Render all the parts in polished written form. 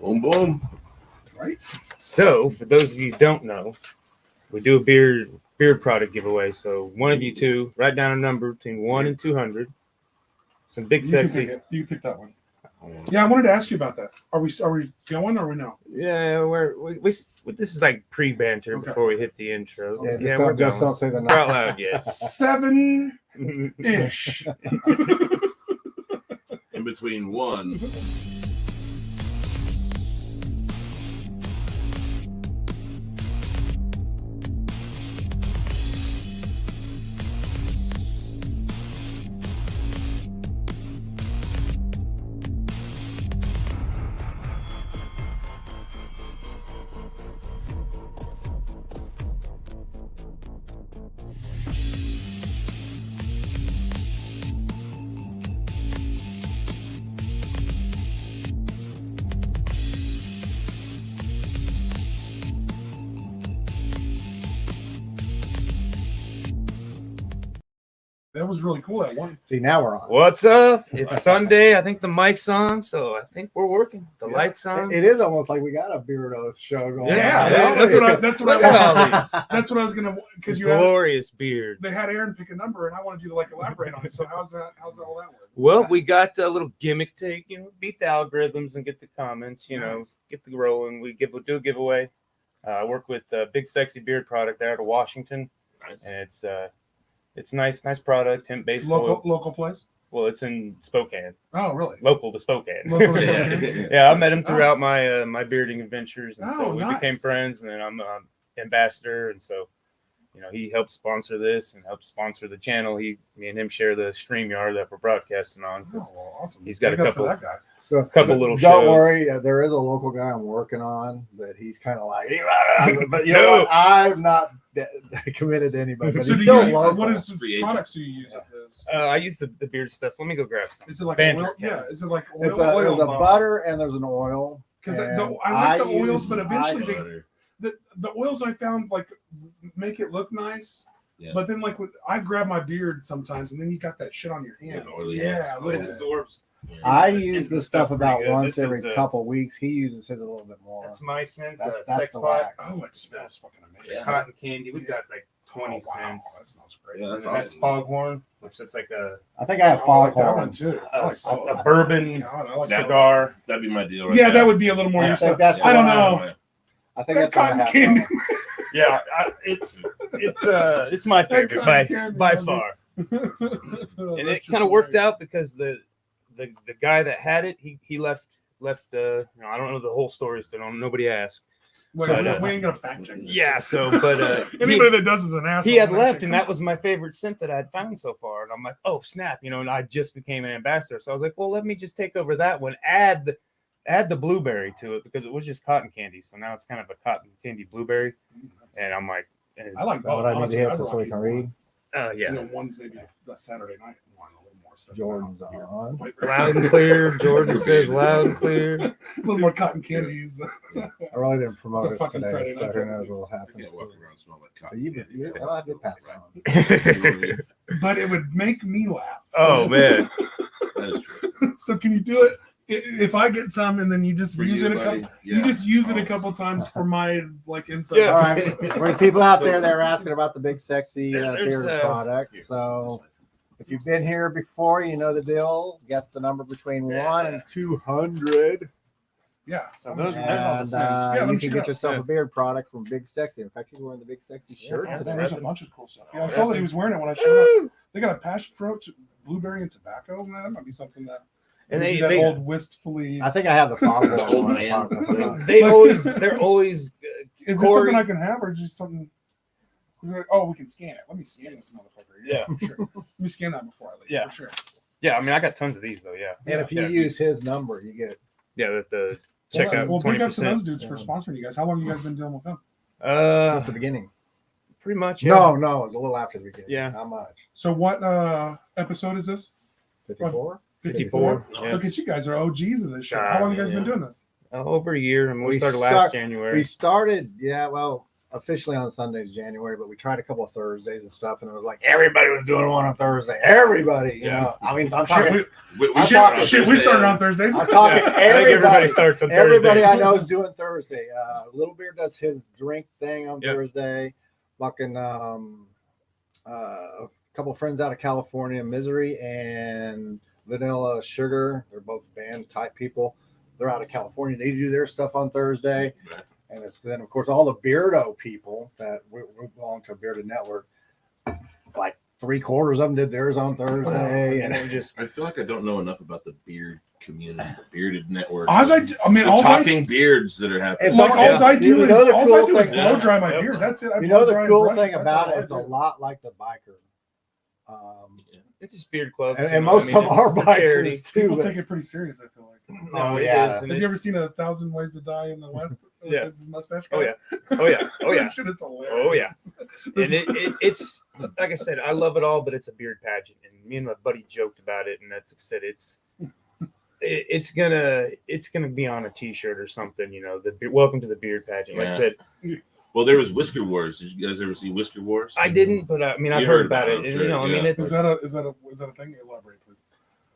Boom, boom. Right. So, for those of you who don't know, we do a beard product giveaway. So, one of you two, write down a number between 1 and 200. Some big sexy. You can pick that one. Yeah, I wanted to ask you about that. Are we going or we no? Yeah, we this is like pre-banter before we hit the intro. Yeah, don't say the number out loud yet. 7-ish. In between 1. That was really cool. That one. See, now we're on. What's up? It's Sunday. I think the mic's on, so I think we're working. The lights on. It is almost like we got a Beard Oath show going. Yeah, that's what I was gonna because you glorious beards. They had Aaron pick a number, and I wanted you to elaborate on it. So how's all that work? Well, we got a little gimmick to beat the algorithms and get the comments. Get the rolling. We do a giveaway. I work with Big Sexy Beard Product out of Washington, and it's nice product, hemp-based oil. Local place? Well, it's in Spokane. Oh, really? Local to Spokane. Yeah, I met him throughout my bearding adventures, and so we became friends. And then I'm an ambassador, and so he helps sponsor this and helps sponsor the channel. Me and him share the StreamYard that we're broadcasting on. Oh, well, awesome. He's got a couple little shows. Don't worry, there is a local guy I'm working on, but he's kind of like, but you know what? I'm not committed to anybody. But so he's still local. What is the products do you use? I use the beard stuff. Let me go grab some. Is it like oil? Yeah, is it like oil? There's a butter and there's an oil. Because I like the oils, but eventually the oils I found like make it look nice. Yeah. But then I grab my beard sometimes, and then you got that shit on your hands. It absorbs. I use this stuff about once every couple weeks. He uses his a little bit more. That's my scent. That's sex pot. Oh, it smells fucking amazing. Yeah. Cotton candy. We got like 20 cents. That smells great. Yeah, that's foghorn, which is like I think I have foghorn too. A bourbon cigar. That'd be my deal. Yeah, that would be a little more. I don't know. I think that's cotton candy. Yeah, it's my favorite by far. And it kind of worked out because the guy that had it, he left. I don't know the whole story, so nobody asked. We ain't gonna fact check this. Yeah, but anybody that does is an asshole. He had left, and that was my favorite scent that I'd found so far. And I'm like, oh snap, and I just became an ambassador, so I was like, well, let me just take over that one. Add the blueberry to it because it was just cotton candy, so now it's kind of a cotton candy blueberry. And I'm like, I like what I need to hit so we can read. Yeah, one's maybe a Saturday night one. Jordan's on. Loud and clear. Jordan says loud and clear. A little more cotton candies. I really didn't promote us today, so who knows what will happen. I did pass it on. But it would make me laugh. Oh, man. So can you do it? If I get some and then you just use it a couple times for my inside. Yeah. All right. For people out there that are asking about the Big Sexy beard product, so if you've been here before, you know the deal. Guess the number between 1 and 200. Yeah. So you can get yourself a beard product from Big Sexy. In fact, he's wearing the Big Sexy shirt today. There's a bunch of cool stuff. Yeah, I saw that he was wearing it when I showed up. They got a passion fruit, blueberry, and tobacco. Man, that might be something that. And they old wistfully. I think I have the foghorn old man. They're always. Is this something I can have, or just something? Oh, we can scan it. Let me scan this motherfucker. Yeah, for sure. Let me scan that before I leave. Yeah, for sure. Yeah, I mean, I got tons of these though. Yeah, and if you use his number, you get the checkout. Well, big up to those dudes for sponsoring you guys. How long have you guys been dealing with them? Since the beginning. Pretty much. Yeah. No, it's a little after the beginning. Yeah, not much. So what episode is this? 54. 54. Yeah. Look at you guys are OGs of this show. How long have you guys been doing this? Over a year, and we started last January. We started, officially on Sundays, January, but we tried a couple of Thursdays and stuff, and it was like everybody was doing one on Thursday. Everybody, you know. I mean, I'm talking. We started on Thursdays. I'm talking everybody starts on Thursday. Everybody I know is doing Thursday. Little Beard does his drink thing on Thursday. Fucking a couple of friends out of California, Misery and Vanilla Sugar. They're both band type people. They're out of California. They do their stuff on Thursday. Right. And it's then, of course, all the Beardo people that we belong to Bearded Network, like 3/4 of them did theirs on Thursday. And it was just, I feel like I don't know enough about the beard community, the Bearded Network. Talking beards that are happening. It's like all I do is blow dry my beard. That's it. The cool thing about it is a lot like the biker. It's just beard clubs. And most of our bikers too. People take it pretty serious, I feel like. Oh, yeah. Have you ever seen 1,000 Ways to Die in the West? Yeah. Mustache guy? Oh yeah. That shit, it's hilarious. Oh yeah. And it's like I said, I love it all, but it's a beard pageant. And me and my buddy joked about it, and that's said it's gonna be on a T-shirt or something. You know, welcome to the beard pageant. Like I said. Well, there was Whisker Wars. Did you guys ever see Whisker Wars? I didn't, but I mean, I've heard about it. Sure, I mean, it's is that a thing? Elaborate, please.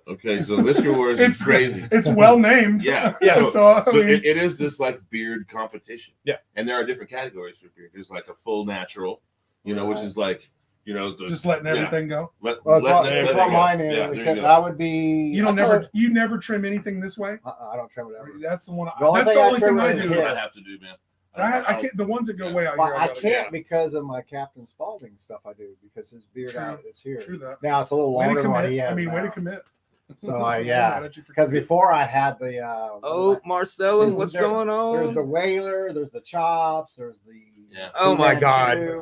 Okay, so Whisker Wars is crazy. It's well named. Yeah. So it is this like beard competition. Yeah. And there are different categories for beard. There's like a full natural, which is like, just letting everything go. That's what mine is. Yeah, except I would be. You never trim anything this way. I don't trim it ever. That's the one. That's the only thing I do. That's what I have to do, man. I can't. The ones that go way out here. I can't because of my Captain Spaulding stuff I do because his beard out is here. True that. Now it's a little longer than what he has. Way to commit. So because before I had the. Marcelo, what's going on? There's the Whaler. There's the Chops. There's the. Yeah. Oh my God.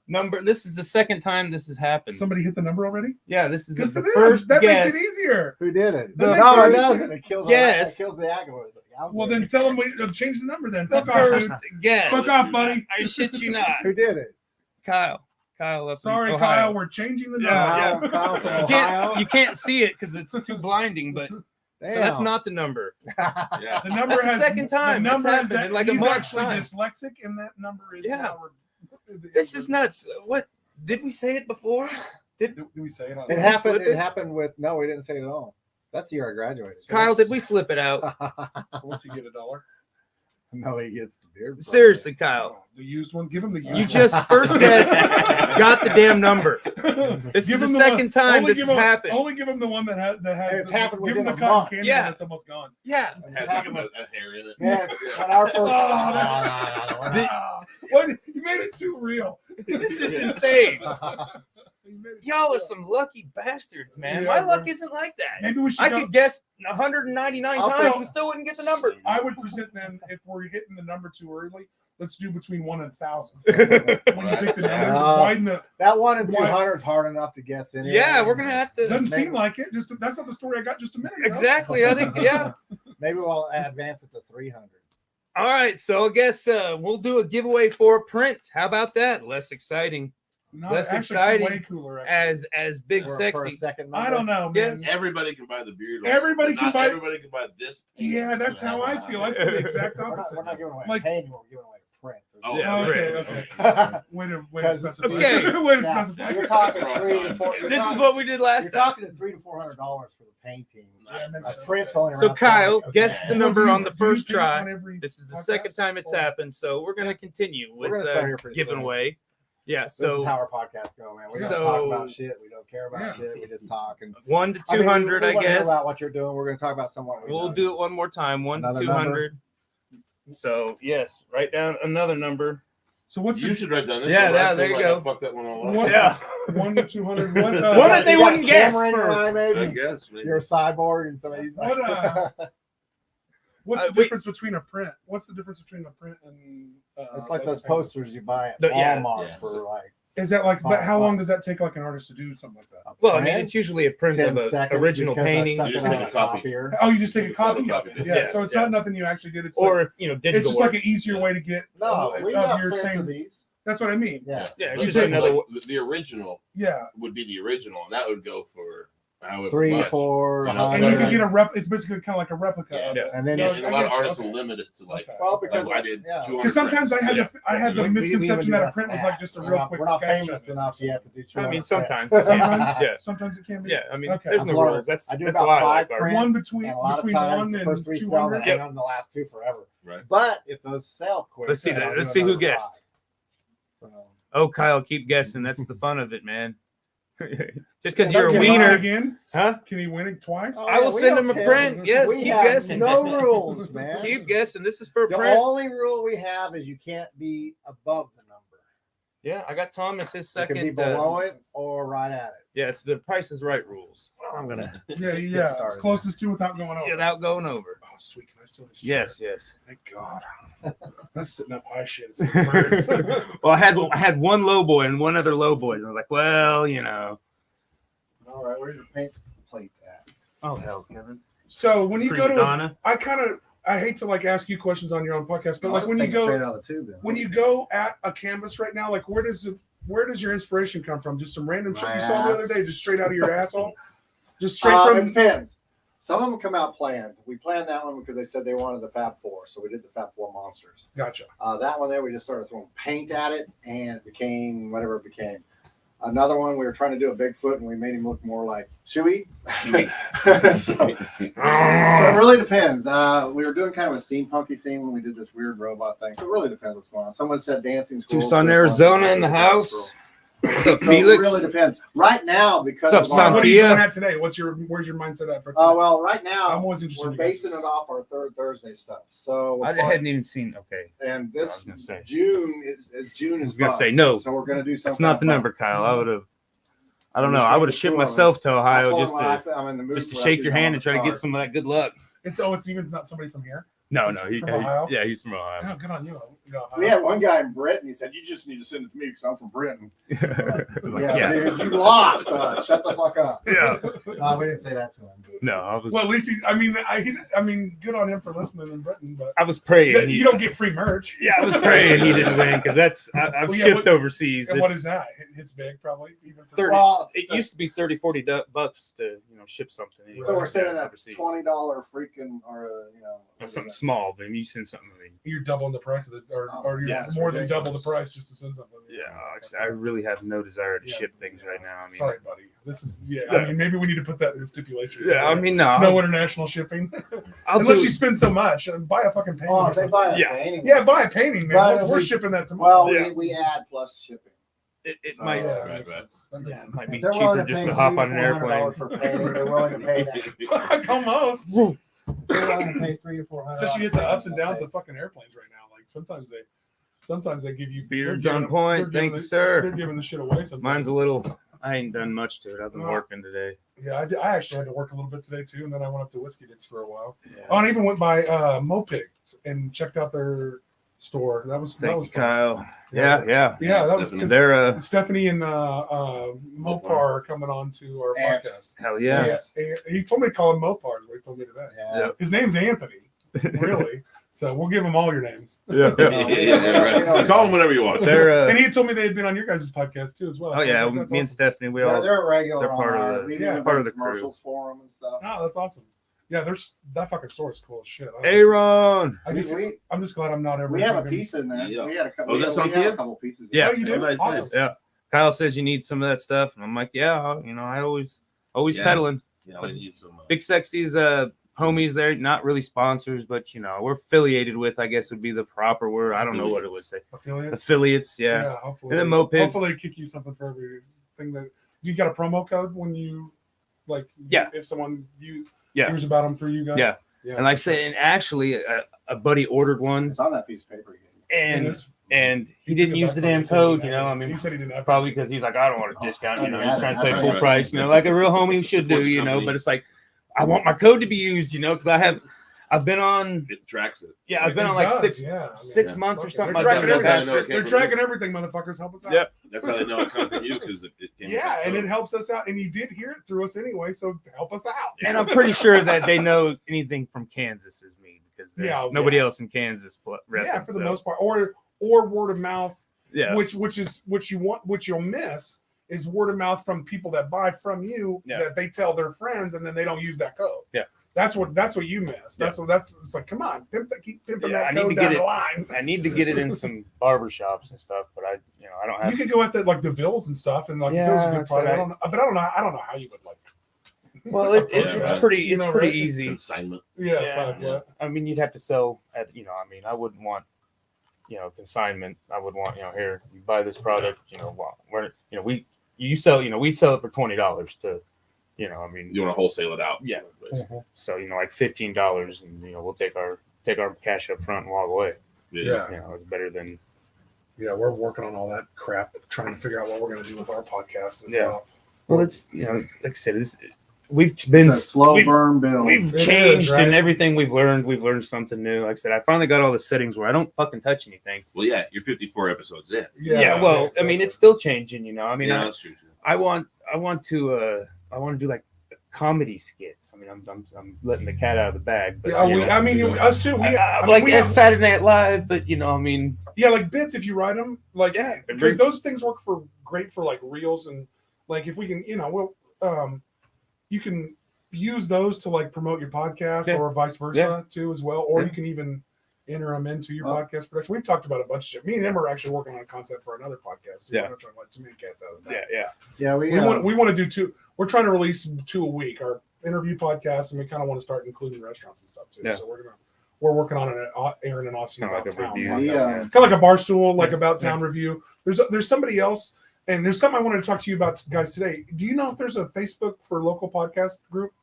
Number. This is the second time this has happened. Somebody hit the number already? Yeah, this is the first. That guess. makes it easier. Who did it? No, it doesn't. It kills. Yes. It kills the Agawam. Well, then tell them we change the number. Then the first guess. Fuck off, buddy. I shit you not. Who did it? Kyle. Sorry, Ohio. Kyle. We're changing the number. Kyle from Ohio. You can't see it because it's too blinding, but. Damn. So that's not the number. Yeah. The number that's has the second time. The number happened in like a month actually time. dyslexic, and that number is. This is nuts. What did we say it before? Did we say it? It happened. It happened with. No, we didn't say it at all. That's the year I graduated. Kyle, did we slip it out? So what's he get, $1? No, he gets the beard. Seriously, Kyle. The used one. Give him the used one. You just first guess got the damn number. This is the second time this has happened. Only give him the one that has. It's happened give him within the a month. candy Yeah, it's almost gone. Yeah, it has like a hair in it. Yeah, when our first. What? You made it too real. This is insane. Y'all are some lucky bastards, man. Yeah, my luck isn't like that. Maybe we should. I could guess 199 times and still wouldn't get the number. I would present then if we're hitting the number too early. Let's do between 1 and 1,000. When you pick the numbers, widen the. That 1 and 200 is hard enough to guess anyway. Yeah, we're gonna have to. Doesn't seem like it. Just that's not the story I got just a minute ago. Exactly. I think Maybe we'll advance it to 300. All right, so I guess we'll do a giveaway for a print. How about that? Less exciting. Less exciting. Way cooler, as Big Sexy. I don't know, man. Yes. Everybody can buy the beard. Everybody can buy this. Yeah, that's how I feel. I feel the exact opposite. We're not giving away a painting. We're giving away a print. Oh, yeah, okay. Way to specify. Okay. Way to specify. You're talking 3 to 4. This is what we did last time. You're talking $300 to $400 for the painting. A print's only so around Kyle, 70. guess the number on the first try. This is the second time it's happened, so we're going to continue with giving away. Yeah, so this is how our podcasts go, man. We don't talk about shit. We don't care about shit. We just talk. And 1 to 200, I guess. About what you're doing. We're going to talk about somewhat. We'll do it one more time. 1 to 200. So yes, write down another number. So what's you should write down this? Yeah, there you go. Fuck that one all up. Yeah, 1 to 200. One that they wouldn't guess. Maybe. I guess maybe. You're a cyborg, and somebody's like. What's the difference between a print? What's the difference between a print and? It's like those posters you buy at Walmart for like. Is that like? But how long does that take, like an artist to do something like that? Well, I mean, it's usually a print of an original painting. You just take a copy. Oh, you just take a copy of it. Yeah. So it's not nothing you actually did. It's or digital. It's just like an easier way to get. No, we got prints of these. That's what I mean. Yeah. It's just another. The original. Yeah. Would be the original, and that would go for 3, 4. And you can get a rep. It's basically kind of like a replica. Yeah. Of it. And then And a lot of artists will limit it to like. well, because I did. Because sometimes I had the misconception that a print was like just a real quick. We're not sketch famous of it. enough yet to do. I mean, 200 sometimes, prints. yeah, Sometimes it can be. yeah. I mean, Okay. there's no I've learned. rules. That's I do that's about a lot 5 like art. prints. One between and a lot of between times 1 the and first 3 sell, 200. hang on the last 2 forever. Right. But if those sell quick, Let's see then that. I'll Let's do see who another guessed. 5. So, Oh, Kyle, keep guessing. That's the fun of it, man. Just because Yeah, you're a don't get wiener, again. huh? Can he win it twice? Oh, I will we send don't him a care. print. Yes, We keep have guessing. no rules, man. Keep guessing. This is for a The print. only rule we have is you can't be above the number. Yeah, I got Thomas his You second. can be below it or right at it. Yeah, it's the Price is Right rules. I'm gonna Yeah. started. Closest to without going over. without going over. Oh, sweet. Can I still this Yes, chair? yes. Thank God. That's sitting up high shit. It's birds. Well, I had one low boy and one other low boy. And I was like, well, you know. All right, where's your paint plates at? Oh hell, Kevin. So when you go to, Donna. I hate to like ask you questions on your own podcast, but I like was when you thinking straight go, out of the tube, then. when you go at a canvas right now, like where does your inspiration come from? Just some random shit My you saw the other ass. day, just straight out of your asshole, just straight It from. depends. Some of them come out planned. We planned that one because they said they wanted the Fab Four, so we did the Fab Four monsters. Gotcha. That one there, we just started throwing paint at it, and it became whatever it became. Another one, we were trying to do a Bigfoot, and we made him look more like Chewy. so it really depends. We were doing kind of a steampunky thing when we did this weird robot thing. So it really depends what's going on. Someone said dancing squirrels. Tucson, there's one Arizona in the house. squirrel. What's up, So it Felix? really depends. Right now, because What's up, of our- What are you Santia? doing at today? Where's your mindset at for today? well, right now I'm always interested. we're in basing guys'. it off our third Thursday stuff. So I hadn't even seen. Okay, and I was this gonna say. June is June I is was gonna fun. say, no. So we're gonna do something. That's not the number, Kyle. I would have. I don't know. I would have shipped myself to Ohio just to shake your hand and try to get some of that good luck. It's even not somebody from here. No, He's he, from Ohio? yeah, he's from Ohio. Oh, good on you. We had one guy in Britain. He said, "You just need to send it to me because I'm from Britain." Like, Yeah, dude, you lost. Shut the fuck up. Yeah. We didn't say that to him. No, I was. Well, at least I mean, good on him for listening in Britain, but I was praying. you don't get free merch. Yeah, I was praying he didn't win because I've Well, yeah, shipped what- overseas. And what It's is that? It's big, probably. Even for 30. Well, It used to be $30-$40 to ship something. so we're sending a overseas. $20 freaking or Something small, but you send something. You're doubling the price of it, or you're yeah, more it's than double the ridiculous. price just to send something. Yeah, I really have no desire to ship things right now. I mean, sorry, buddy. This is Yeah. I mean, maybe we need to put that in the stipulations. yeah, I mean, no, no international shipping I'll unless do- you spend so much. Buy a fucking painting. Oh, or if they something. buy a Yeah. painting. Yeah, buy a painting, man. But We're we- shipping that tomorrow. Well, Yeah. we add plus shipping. It So, might. yeah, Right, that makes right. sense. That makes Yeah, it sense. might be They're cheaper willing to just pay to hop on an $300 airplane. for painting. They're willing to pay that. Fuck, almost. They're willing to pay $300 or $400. Especially at the ups and downs of fucking airplanes right now. Like sometimes they give you Beards they're on giving- point. they're Thank you, giving the- They're sir. giving the shit away sometimes. Mine's a little. I ain't done much to it. I've been No. working today. Yeah, I actually had to work a little bit today too, and then I went up to Whiskey Dicks for a while. Yeah. Oh, and I even went by Mopigs and checked out their store. That was Thank you, fun. Kyle. Yeah. Yeah, that was Stephanie. 'cause They're Stephanie and Mopar are coming on to our Ant. podcast. hell yeah. And he told me to call him Mopar. Is what he told me today. Yeah. His name's Anthony, really. So we'll give him all your names. Yeah. Right. Call them whatever you want. They're. And he had told me they had been on your guys' podcast too, as well. Oh So I was yeah, like, me that's and awesome. Stephanie, we Yeah, all. they're a regular. they're part of on the- our- we yeah, even part done of the crew. commercials for them and stuff. Oh, that's awesome. Yeah, that fucking store is cool as shit. Aaron. I'm just glad I'm not ever. We have a fucking- piece in there. Yeah. We had a couple. Oh, is that we something have you? a couple pieces. Yeah. Oh, you do? Nice, Awesome. nice. Yeah. Kyle says you need some of that stuff, and I'm like, yeah, I always Yeah. peddling. Yeah, I need some. Big Sexy's homies there, not really sponsors, but we're affiliated with, I guess would be the proper word. I don't know what it would say. Affiliates. Affiliates, yeah. Hopefully. And then Mopigs. Hopefully they kick you something for everything that you got a promo code when you like. Yeah. If someone Yeah. hears about them through you guys. Yeah. Yeah. And like I said, and actually a buddy ordered one, It's on that piece of paper. You gave me. It and is. and he took didn't it use back the from me. damn He said he code, didn't have I it. mean, he said he didn't have probably because he's like, I don't want a discount, Oh, he's yeah, trying to pay yeah, full yeah. price, like a real homie should do, Support company. but it's like, I want my code to be used, because I've been on, It tracks it. I've been It on like does, six yeah. I mean, six yeah. months or Fucking- something. They're like tracking that. everything. That's- They're tracking everything, motherfuckers. Help us out. Yep. That's how they know it comes from you because it came. Yeah, and it helps us out. And you did hear it through us anyway, so help us out. And I'm pretty sure that they know anything from Kansas is me because there's Yeah, nobody else in Kansas. Yeah, for the most part, or word of mouth, Yeah. which you want, which you'll miss is word of mouth from people that buy from you that they tell their friends, and then they don't use that code. Yeah. That's what you miss. That's it's like, come on, keep pimping that code down the line. I need to get it in some barbershops and stuff, but I don't have. You could go at like the Vills and stuff, and like Vills a good product. I don't know how you would like. Well, it's pretty easy. Consignment. Yeah. I mean, you'd have to sell at I wouldn't want consignment. I would want here, you buy this product. We'd sell it for $20 to. You want to wholesale it out. Yeah. So like $15, and we'll take our cash up front and walk away. Yeah. It's better than. Yeah, we're working on all that crap, trying to figure out what we're going to do with our podcast as well. Well, it's like I said, we've been it's a slow burn build. We've changed and everything we've learned something new. Like I said, I finally got all the settings where I don't fucking touch anything. Well, yeah, you're 54 episodes in. Yeah. Well, exactly. I mean, it's still changing. I mean, that's true. I want to do like comedy skits. I mean, I'm letting the cat out of the bag. But, us too. We have Saturday Night Live, but like bits if you write them, because those things work great for like reels, and like if we can, you can use those to like promote your podcast or vice versa too as well, or you can even enter them into your podcast production. We've talked about a bunch of shit. Me and him are actually working on a concept for another podcast too. We're not trying to let too many cats out of that. Yeah. We want to do 2. We're trying to release 2 a week. Our interview podcast, and we kind of want to start including restaurants and stuff too. Yeah. So we're working on it. Aaron and Austin kind of like a review, kind of like a Barstool, like about town review. There's somebody else, and there's something I wanted to talk to you about, guys, today. Do you know if there's a Facebook for local podcast group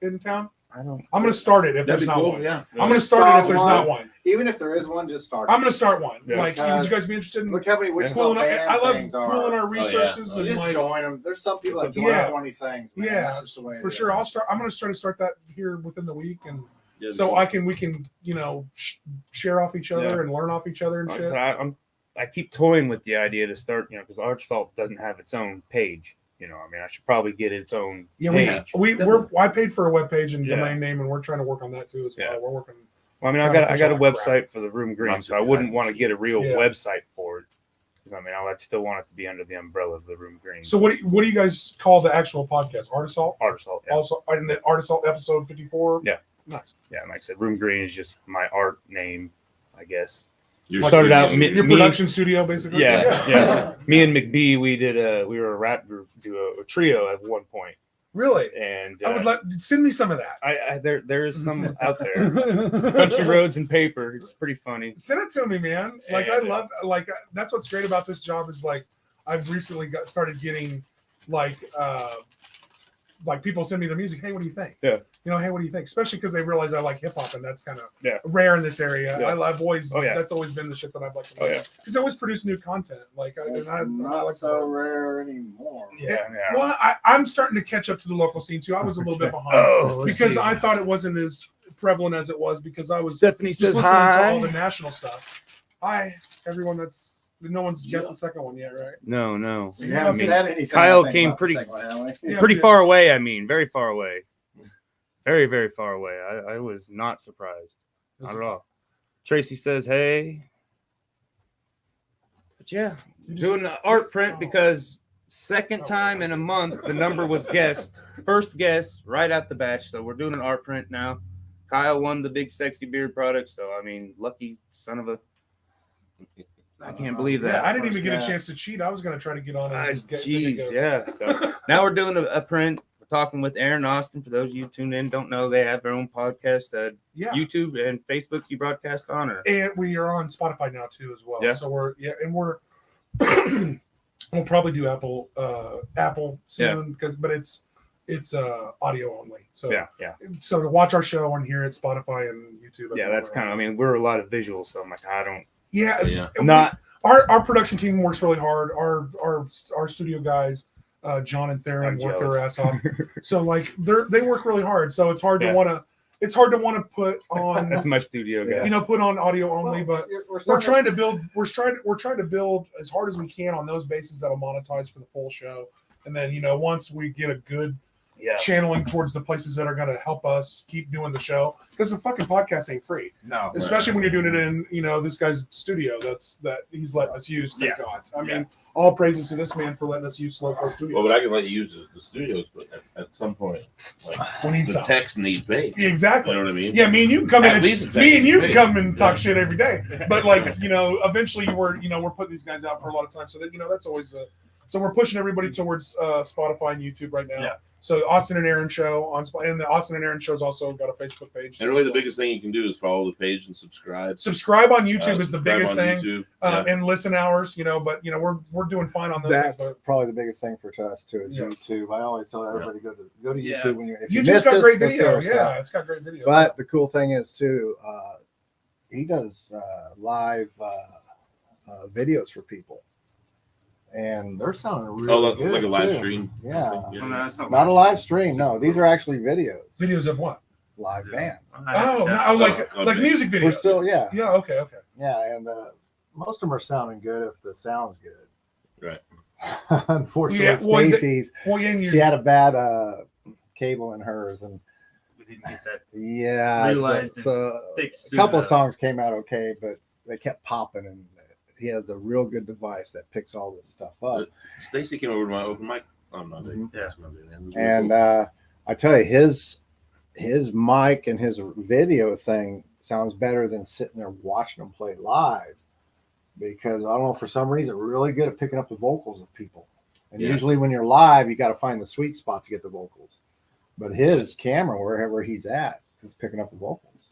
in town? I don't. I'm going to start it if there's not one. Yeah. I'm going to start it if there's not one. Even if there is one, just start. I'm going to start one. Yeah. Like, would you guys be interested in? Look how many I love pooling our resources and just like join them. There's some people that join 20 things. Man. Yeah, that's just the way for sure. I'm going to try to start that here within the week, and so we can share off each other and learn off each other and shit. I keep toying with the idea to start, because Arch Salt doesn't have its own page. I should probably get its own page. I paid for a web page and domain name, and we're trying to work on that too as well. We're working. Well, I got a website for the Room Green, so I wouldn't want to get a real website for it, because I'd still want it to be under the umbrella of the Room Green. So what do you guys call the actual podcast? Artisalt? Artisalt. Yeah. Also, in the Artisalt episode 54. Yeah. Nice. Yeah, like I said, Room Green is just my art name, I guess. You started out your production studio, basically. Yeah. Me and McBee, we were a rap group, a trio at one point. Really? And I would send me some of that. There is some out there. Country Roads and Paper. It's pretty funny. Send it to me, man. I love that's what's great about this job is like I've recently started getting like people send me their music. Hey, what do you think? Yeah. Hey, what do you think? Especially because they realize I like hip hop, and that's kind of rare in this area. Yeah. I've always that's always been the shit that I've liked. Because I always produce new content. It's not so rare anymore. Yeah. Well, I'm starting to catch up to the local scene too. I was a little bit behind because I thought it wasn't as prevalent as it was because I was Stephanie just says listening hi to all the national stuff. Hi, everyone. No one's guessed the second one yet, right? No. So you haven't said anything. Kyle came pretty far away. Very far away. Very, very far away. I was not surprised. Not at all. Tracy says, hey. But yeah, doing the art print because second time in a month, the number was guessed. First guess right out the batch. So we're doing an art print now. Kyle won the big sexy beard product. So, lucky son of a... I can't believe that. Yeah, I didn't even get a chance to cheat. I was going to try to get on and get So now we're doing a print. We're talking with Aaron Austin. For those of you tuned in, don't know, they have their own podcast at YouTube and Facebook you broadcast on. And we are on Spotify now too as well. Yeah. So we're we'll probably do Apple soon but it's audio only. So So to watch our show and hear it, Spotify and YouTube. Yeah, that's kind of. We're a lot of visuals, so I'm like, I don't. Yeah. Not our production team works really hard. Our studio guys, John and Theron, work their ass off. So they work really hard. So it's hard to want to put on. That's my studio guy. Put on audio only, but we're trying to build as hard as we can on those bases that'll monetize for the full show. And then once we get a good channeling towards the places that are going to help us keep doing the show, because the fucking podcast ain't free. No, especially when you're doing it in this guy's studio. That he's letting us use. Thank God. I mean, all praises to this man for letting us use Slowpoke Studio. Well, but I can let you use the studios, but at some point, like we need the techs need pay. Exactly. You know what I mean? Yeah, me and you can come in. And come and talk shit every day. But eventually we're putting these guys out for a lot of time. So that that's always the. So we're pushing everybody towards Spotify and YouTube right now. Yeah. So Austin and Aaron show on Spotify, and the Austin and Aaron show's also got a Facebook page. And really, the biggest thing you can do is follow the page and subscribe. Subscribe on YouTube is the biggest thing, and listen hours. But we're doing fine on those things. That's probably the biggest thing for us too is YouTube. I always tell everybody go to YouTube when if you YouTube's missed got great this, video. Yeah, it's got great video. But the cool thing is too, he does live videos for people. And they're sounding really good. Like a live stream. Yeah. Oh, no, that's not a live stream. No, these are actually videos. Videos of what? Live band. Oh, no, like music videos. We're still, yeah. Yeah, okay. Yeah, and most of them are sounding good if the sound's good. Right. Unfortunately, Stacy's, she had a bad cable in hers, and we didn't get that. Yeah, so a couple of songs came out okay, but they kept popping, and he has a real good device that picks all this stuff up. Stacy came over to my open mic on Monday. And I tell you, his mic and his video thing sounds better than sitting there watching them play live, because I don't know, for some reason, really good at picking up the vocals of people. And usually when you're live, you got to find the sweet spot to get the vocals. But his camera, wherever he's at, is picking up the vocals.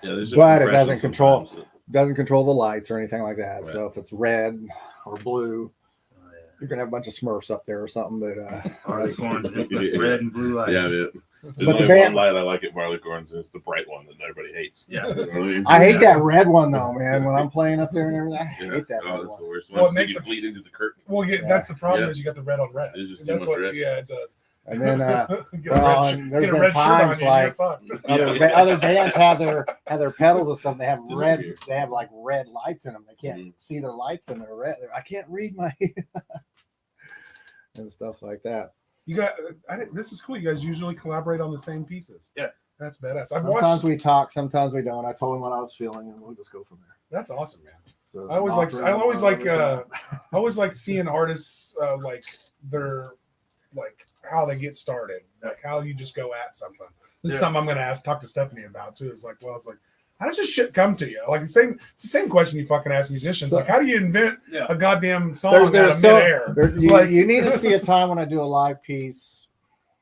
Yeah, but it doesn't control the lights or anything like that. Right. So if it's red or blue, you're gonna have a bunch of Smurfs up there or something. But red and blue lights. Yeah, there's only one light I like at Barleycorns, and it's the bright one that everybody hates. Yeah, I hate that red one though, man. When I'm playing up there and everything, I hate that. Oh, that's the worst one. Well, it makes it bleed into the curtain. Well, that's the problem is you got the red on red. That's what. Red. Yeah, it does. And then, there's been times like other bands have their pedals and stuff. They have red. They have like red lights in them. They can't see their lights in their red. I can't read my and stuff like that. You got. This is cool. You guys usually collaborate on the same pieces. Yeah, that's badass. Sometimes we talk. Sometimes we don't. I told him what I was feeling, and we'll just go from there. That's awesome, man. So I always like seeing artists like their how they get started, like how you just go at something. This is something I'm going to talk to Stephanie about too. It's like, how does this shit come to you? Like it's the same question you fucking ask musicians. Like, how do you invent a goddamn song out of midair? You need to see a time when I do a live piece.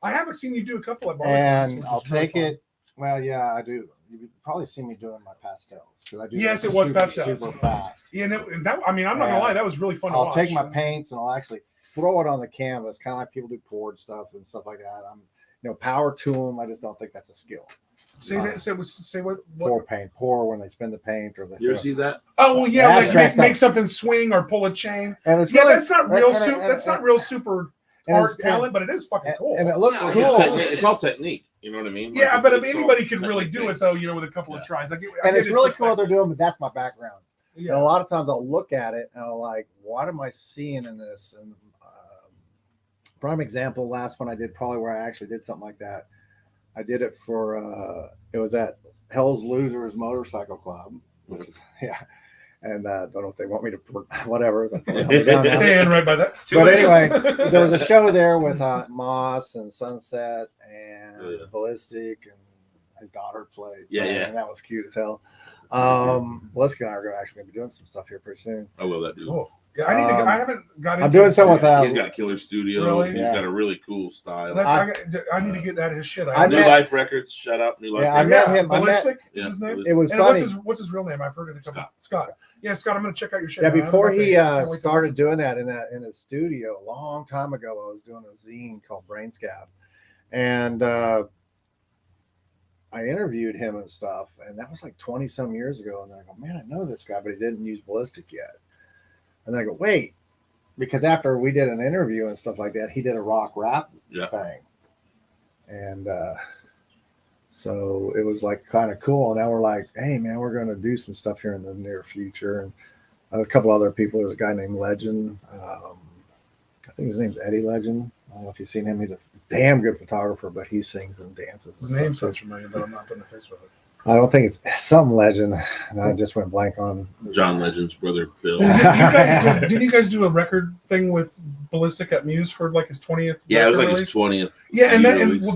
I haven't seen you do a couple of and I'll take it. Well, yeah, I do. You've probably seen me doing my pastels. I do it was pastels. Super fast. Yeah, I'm not gonna lie, that was really fun. I'll take my paints and I'll actually throw it on the canvas, kind of like people do poured stuff and stuff like that. I'm, power to them. I just don't think that's a skill. Say what? Pour when they spin the paint or they. You ever see that? Oh well, yeah, like make something swing or pull a chain. And it's that's not real. That's not real super art talent, but it is fucking cool. And it looks cool. It's all technique. You know what I mean? Yeah, but anybody could really do it though. With a couple of tries. And it's really cool what they're doing, but that's my background. Yeah. And a lot of times I'll look at it and I'm like, what am I seeing in this? And prime example, last one I did, probably where I actually did something like that. I did it for it was at Hell's Losers Motorcycle Club, which is and don't know if they want me to whatever. And right by that. But anyway, there was a show there with Moss and Sunset and Ballistic, and his daughter played. And that was cute as hell. Ballistic and I are actually going to be doing some stuff here pretty soon. I will that do. Cool. Yeah, I haven't got into I'm doing something with he's got a killer studio. Really? He's got a really cool style. I need to get that his shit. New Life Records. Shut up, New Life. Yeah, I met him. Ballistic is his name. It was funny. What's his real name? I've heard it a couple. Scott. Yeah, Scott. I'm gonna check out your shit. Yeah, before he started doing that in his studio a long time ago, I was doing a zine called Brain Scab, and I interviewed him and stuff, and that was like 20 some years ago. And I go, man, I know this guy, but he didn't use Ballistic yet. And then I go, wait, because after we did an interview and stuff like that, he did a rock rap thing. And so it was like kind of cool. And now we're like, hey, man, we're going to do some stuff here in the near future. And a couple other people. There's a guy named Legend. I think his name's Eddie Legend. I don't know if you've seen him. He's a damn good photographer, but he sings and dances. And His name stuff. sounds familiar, but I'm not putting a face with it. I don't think it's some legend. And I just went blank on John Legend's brother Bill. Did you guys do a record thing with Ballistic at Muse for like his 20th? Yeah, it was like release? his 20th. Yeah, and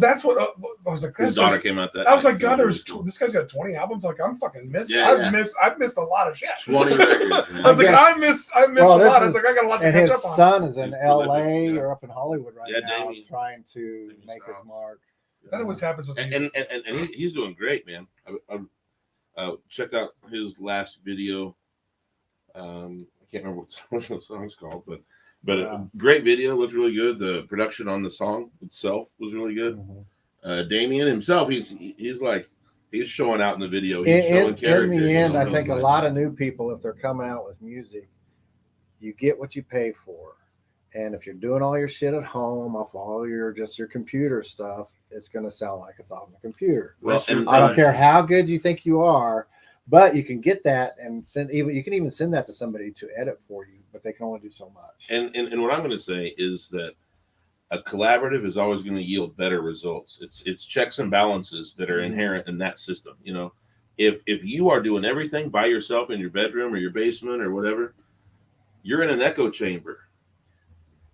that's what I was like. His daughter came out that. I was like, night. God, this guy's got 20 albums. Like, I'm fucking missed. Yeah, I've missed a lot of shit. 20 records. Man. I was like, I missed a lot. I was like, I got a lot to and catch his up on. son is in He's LA prolific, yeah. or up in Hollywood right now, Damien. trying to make his mark. That always happens with And he's doing great, man. I checked out his last video. I can't remember what the song's called, but a great video. Looked really good. The production on the song itself was really good. Mm-hmm. Damien himself, he's showing out in the video. He's showing character. In the end, I think a lot of new people, if they're coming out with music, you get what you pay for. And if you're doing all your shit at home off all your computer stuff, it's going to sound like it's off the computer. Well, and I don't care how good you think you are, but you can get that and you can even send that to somebody to edit for you, but they can only do so much. And what I'm going to say is that a collaborative is always going to yield better results. It's checks and balances that are inherent in that system. You know, if you are doing everything by yourself in your bedroom or your basement or whatever, you're in an echo chamber.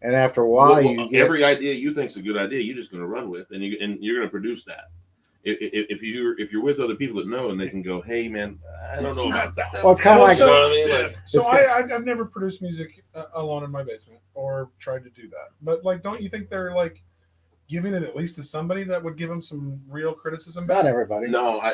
And after a while, every idea you think is a good idea, you're just going to run with, and you're going to produce that. If you're with other people that know, and they can go, hey man, I don't know about that. Well, it's kind of like, you know what I mean? Like, so I've never produced music alone in my basement or tried to do that. But like, don't you think they're like giving it at least to somebody that would give them some real criticism? Not everybody. No,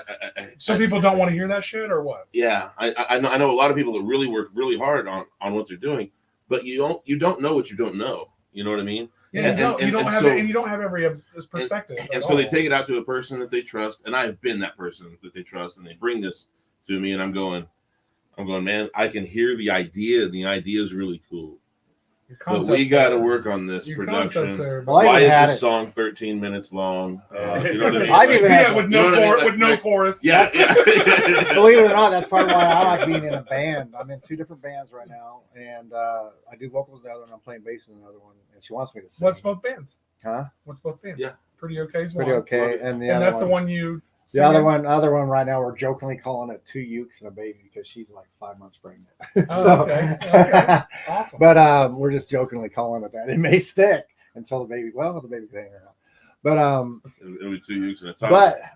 some people don't want to hear that shit, or what? Yeah, I know a lot of people that really work really hard on what they're doing, but you don't know what you don't know. You know what I mean? Yeah, you don't have every perspective. And so they take it out to a person that they trust, and I've been that person that they trust, and they bring this to me, and I'm going, man, I can hear the idea, and the idea is really cool. But we got to work on this production. Why is this song 13 minutes long? You know what I mean? I've even had with no chorus. Yeah. Believe it or not, that's part of why I like being in a band. I'm in 2 different bands right now, and I do vocals in the other one. I'm playing bass in the other one, and she wants me to sing. What's both bands? Huh? What's both bands? Yeah. Pretty okay. Pretty okay. And that's the one you. The other one right now, we're jokingly calling it 2 ukes and a baby because she's like 5 months pregnant. Oh, okay. Awesome. But we're just jokingly calling it that. It may stick until the baby can hang around. But it'll be 2 ukes and a time.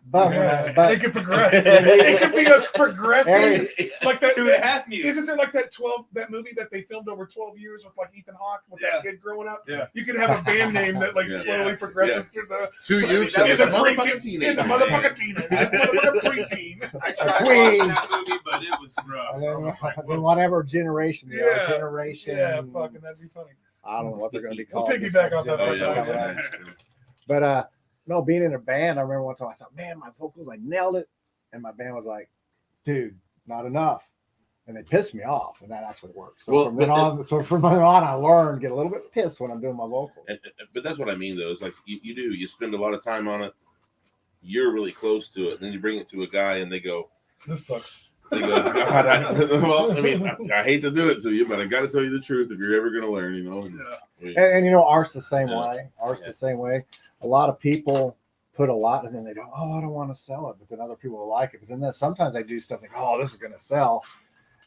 But it could progress. It could be a progressive like that 2.5 years. Isn't there like that movie that they filmed over 12 years with like Ethan Hawke with that kid growing up? Yeah. You could have a band name that like slowly progresses through the 2 ukes and a motherfucking teenager. In the motherfucking teenager. Motherfucking preteen. I tried watching that movie, but it was rough. And then whatever generation they are, generation. Yeah, fucking that'd be funny. I don't know what they're going to be called. We'll piggyback off that. But no, being in a band, I remember one time I thought, man, my vocals, I nailed it. And my band was like, dude, not enough. And they pissed me off, and that actually worked. So from then on, I learned to get a little bit pissed when I'm doing my vocals. But that's what I mean, though. It's like you spend a lot of time on it. You're really close to it. And then you bring it to a guy, and they go, this sucks. They go, God, I hate to do it to you, but I got to tell you the truth if you're ever going to learn, you know. And you know, art's the same way. The same way. A lot of people put a lot, and then they go, oh, I don't want to sell it. But then other people will like it. But then sometimes they do stuff like, oh, this is going to sell.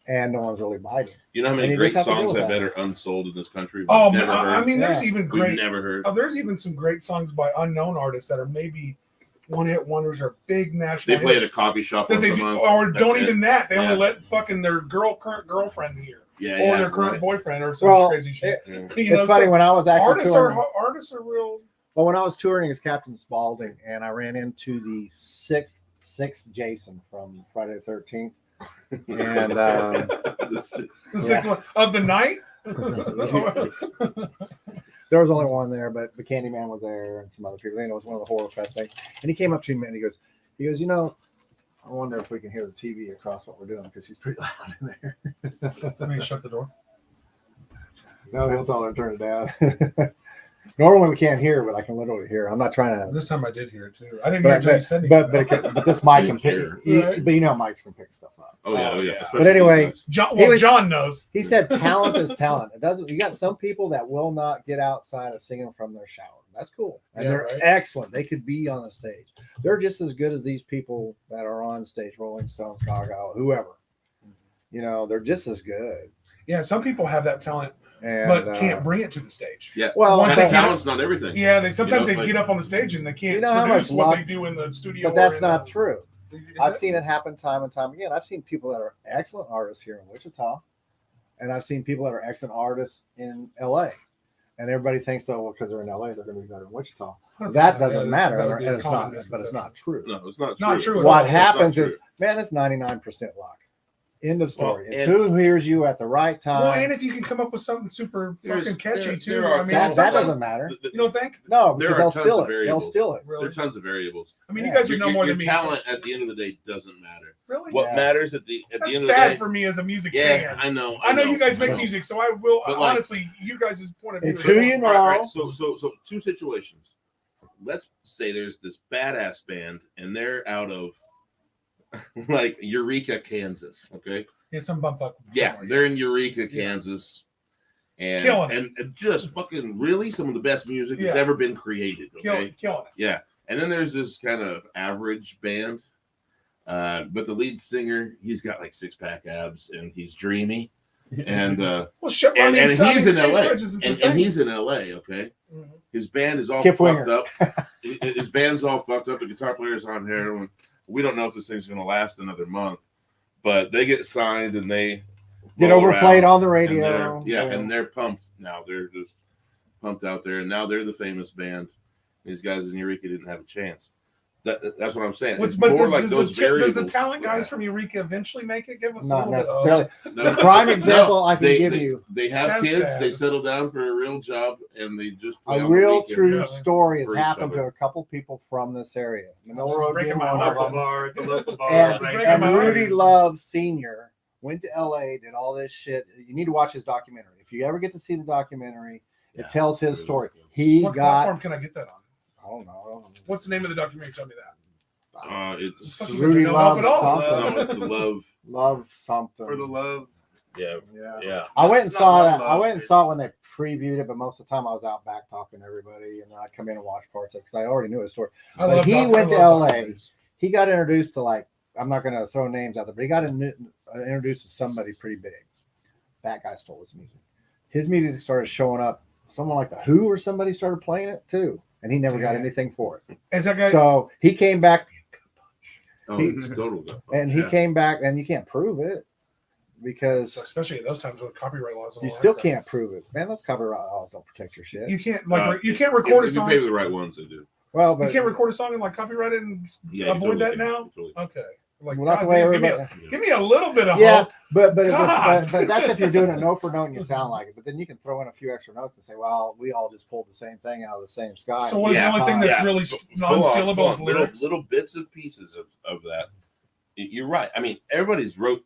And no one's really biting. You know how many great songs I bet are unsold in this country? Oh, I mean, there's even great. We've never heard. Oh, there's even some great songs by unknown artists that are maybe one-hit wonders or big national. They play at a coffee shop that don't even that. They only let fucking their current girlfriend hear. Or their current boyfriend or some crazy shit. It's funny when I was actually artists are real. Well, when I was touring as Captain Spaulding, and I ran into the sixth Jason from Friday the 13th, and the sixth one of the night. There was only one there, but the Candyman was there and some other people. It was one of the Horror Fest things, and he came up to me and he goes, you know, I wonder if we can hear the TV across what we're doing because she's pretty loud in there. I mean, shut the door. No, he'll tell her to turn it down. Normally we can't hear, but I can literally hear. I'm not trying to. This time I did hear it too. I didn't hear Jay sending it. But this mic can pick. But you know, mics can pick stuff up. Oh yeah. But anyway, John knows. He said talent is talent. It doesn't. You got some people that will not get outside of singing from their shower. That's cool, and they're excellent. They could be on the stage. They're just as good as these people that are on stage, Rolling Stones, Gaga, whoever. You know, they're just as good. Yeah, some people have that talent, but can't bring it to the stage. Yeah, well, talent's not everything. Yeah, they sometimes they get up on the stage and they can't produce what they do in the studio. But that's not true. I've seen it happen time and time again. I've seen people that are excellent artists here in Wichita, and I've seen people that are excellent artists in LA. And everybody thinks, though, well, because they're in LA, they're going to be better in Wichita. That doesn't matter, and it's not. But it's not true. No, it's not true. Not true. What happens is, man, it's 99% luck. End of story. It's who hears you at the right time. Well, and if you can come up with something super fucking catchy too, I mean, that doesn't matter. You don't think? No, because they'll steal it. They'll steal it. There are tons of variables. I mean, you guys would know more than me. Talent at the end of the day doesn't matter. Really? What matters at the end of the day? Sad for me as a music fan. Yeah, I know you guys make music, so I will honestly. You guys' point of view. It's who you know. Right. So two situations. Let's say there's this badass band, and they're out of like Eureka, Kansas. Okay. Yeah, some bumfuck. Yeah, they're in Eureka, Kansas, and just fucking really some of the best music that's ever been created. Okay, killing it. Yeah, and then there's this kind of average band, but the lead singer, he's got like 6-pack abs and he's dreamy, and and he's in LA, and he's in LA. Okay, his band is all fucked up. His band's all fucked up. The guitar player's on heroin. We don't know if this thing's gonna last another month. But they get signed and they get overplayed on the radio. And they're pumped now. They're just pumped out there, and now they're the famous band. These guys in Eureka didn't have a chance. That's what I'm saying. It's more like those variables. Does the talent guys from Eureka eventually make it? Give us not necessarily. The prime example I can give you. They have kids. They settle down for a real job, and they just play a real true story has happened to a couple people from this area. Manila Road being one of them. And Rudy Love Sr. went to LA, did all this shit. You need to watch his documentary. If you ever get to see the documentary, it tells his story. What platform can I get that on? I don't know. What's the name of the documentary? Tell me that. It's Rudy Love something. No, it's the Love something. For the love. Yeah. I went and saw it. I went and saw it when they previewed it, but most of the time I was out back talking to everybody, and then I'd come in and watch parts of it because I already knew his story. But he went to LA. He got introduced to, like, I'm not going to throw names out there, but he got introduced to somebody pretty big. That guy stole his music. His music started showing up. Someone like the Who or somebody started playing it too. And he never got anything for it. Is that guy? So he came back. It's total. And he came back, and you can't prove it because, especially at those times with copyright laws, you still can't prove it. Man, those copyright laws don't protect your shit. You can't you can't record a song. You pay the right ones, they do. Well, but you can't record a song and like copyright it and avoid that now. Okay. Like, well, that's the way everybody. Give me a little bit of hope. But that's if you're doing a note for note and you sound like it. But then you can throw in a few extra notes and say, well, we all just pulled the same thing out of the same sky. So what's the only thing that's really non-stealable is lyrics? Little bits and pieces of that. You're right. I mean, everybody's wrote.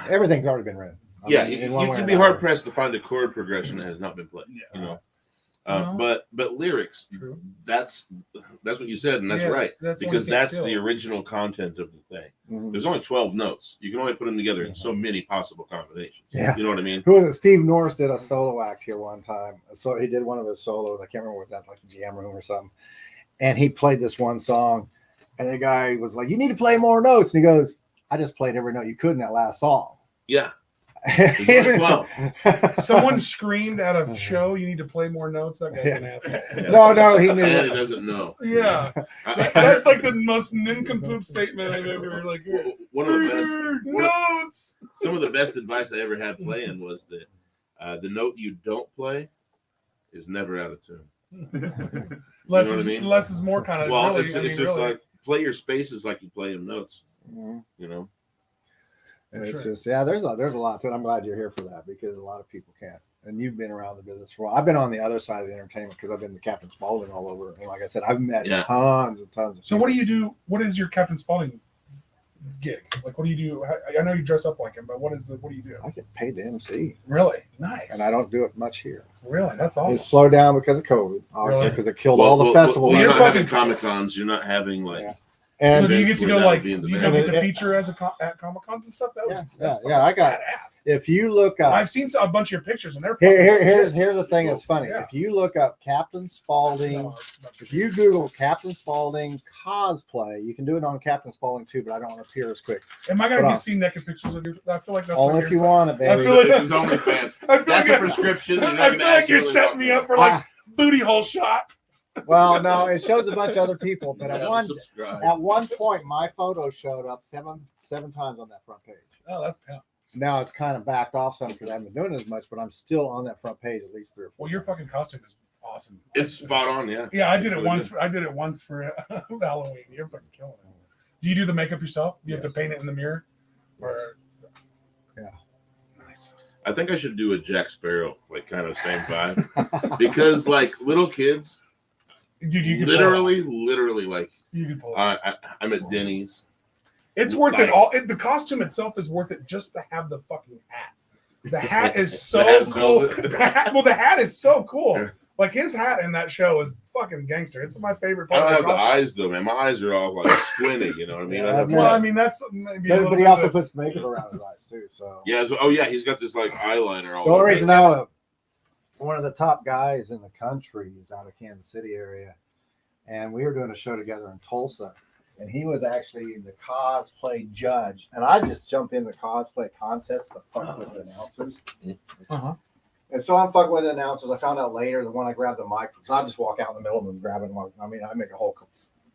Everything's already been written. You'd be hard pressed to find a chord progression that has not been played. You know. But lyrics, that's what you said, and that's right, because that's the original content of the thing. There's only 12 notes. You can only put them together in so many possible combinations. You know what I mean? Who was it? Steve Norris did a solo act here one time. So he did one of his solos. I can't remember what that, like a jam room or something. And he played this one song, and the guy was like, "You need to play more notes." And he goes, "I just played every note you could in that last song." Yeah. Someone screamed at a show, "You need to play more notes." That guy's an asshole. No, he knew. And he doesn't know. Yeah, that's like the most nincompoop statement I've ever heard. Like, one of the best notes. Some of the best advice I ever had playing was that the note you don't play is never out of tune. Less is more kind of. Well, really, it's just like play your spaces like you play them notes. You know. And it's just, there's a lot to it. I'm glad you're here for that because a lot of people can't. And you've been around the business for a while. I've been on the other side of the entertainment because I've been the Captain Spaulding all over. And like I said, I've met tons and tons of people. So what do you do? What is your Captain Spaulding gig? Like, what do you do? I know you dress up like him, but what do you do? I get paid to MC. Really? Nice. And I don't do it much here. Really? That's awesome. It's slowed down because of COVID. Really? Because it killed all the festivals. You're you're not having fucking Comic-Cons. You're not having like. Yeah. So And do you get to go like? Do you get to band. feature at Comic Cons and stuff? Yeah. I got. Badass. If you look up, I've seen a bunch of your pictures, and they're here's the thing that's funny. Yeah. If you look up Captain Spaulding, if you Google Captain Spaulding cosplay, you can do it on Captain Spaulding too, but I don't want to appear as quick. Am I gonna see naked pictures of you? I feel like that's only if you want it, baby. I feel like it's only fans. That's a prescription. I feel like you're setting me up for like booty hole shot. Well, no, it shows a bunch of other people, but at one point, my photo showed up seven times on that front page. Oh, that's pimp. Now it's kind of backed off some because I haven't been doing it as much, but I'm still on that front page at least 3 or 4. Well, your fucking costume is awesome. It's spot on, yeah. Yeah, I did it once. I did it once for Halloween. You're fucking killing it. Do you do the makeup yourself? You have to paint it in the mirror, or yeah. Nice. I think I should do a Jack Sparrow, like kind of same vibe, because like little kids. Dude, you literally, like you can pull. I'm at Denny's. It's worth it. The costume itself is worth it just to have the fucking hat. The hat is so cool. The hat is so cool. Like his hat in that show is fucking gangster. It's my favorite part. I don't have the eyes though, man. My eyes are all like squinty. You know what I mean? I mean that's maybe. But he also puts makeup around his eyes too. So yeah. So, he's got this like eyeliner. All the only reason now. One of the top guys in the country is out of Kansas City area, and we were doing a show together in Tulsa, and he was actually the cosplay judge, and I just jumped in the cosplay contest to fuck with the announcers. And so I'm fucking with the announcers. I found out later that when I grabbed the mic, because I just walk out in the middle of them grabbing them. I mean, I make a whole.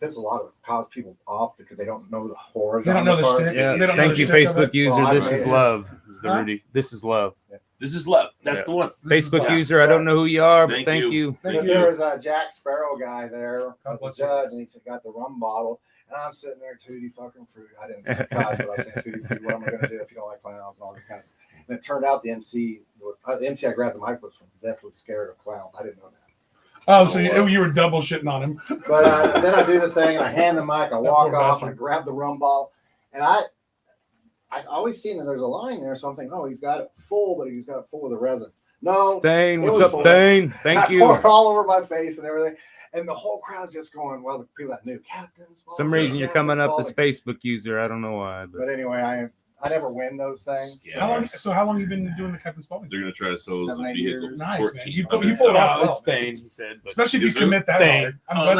There's a lot of cos people off because they don't know the horror. They don't know the shtick. Yeah. Thank you, Facebook user. This is love. This is love. Yeah. This is love. That's the one. Facebook user. I don't know who you are, but thank you. There was a Jack Sparrow guy there, the judge, and he said, got the rum bottle. And I'm sitting there, tutti fucking fruit. I didn't say cos, but I said tutti fruit. What am I going to do if you don't like clowns and all this kind of stuff? And it turned out the MC I grabbed the mic was from Bethel, scared of clowns. I didn't know that. Oh, so you were double shitting on him. But then I do the thing, and I hand the mic, I walk off, and I grab the rum bottle, and I always seen that there's a line there, so I'm thinking, oh, he's got it full, but he's got it full of the resin. No. Stain, what's up, Stain? Thank you. I poured all over my face and everything. And the whole crowd's just going, well, the people that knew Captain's. For some reason you're coming up as Facebook user. I don't know why. But anyway, I never win those things. Yeah. How long have you been doing the Captain Spaulding? They're gonna try to sell us a vehicle. Nice, man. You pull it off well. It's Stain, he said. Especially if you commit that hard. I'm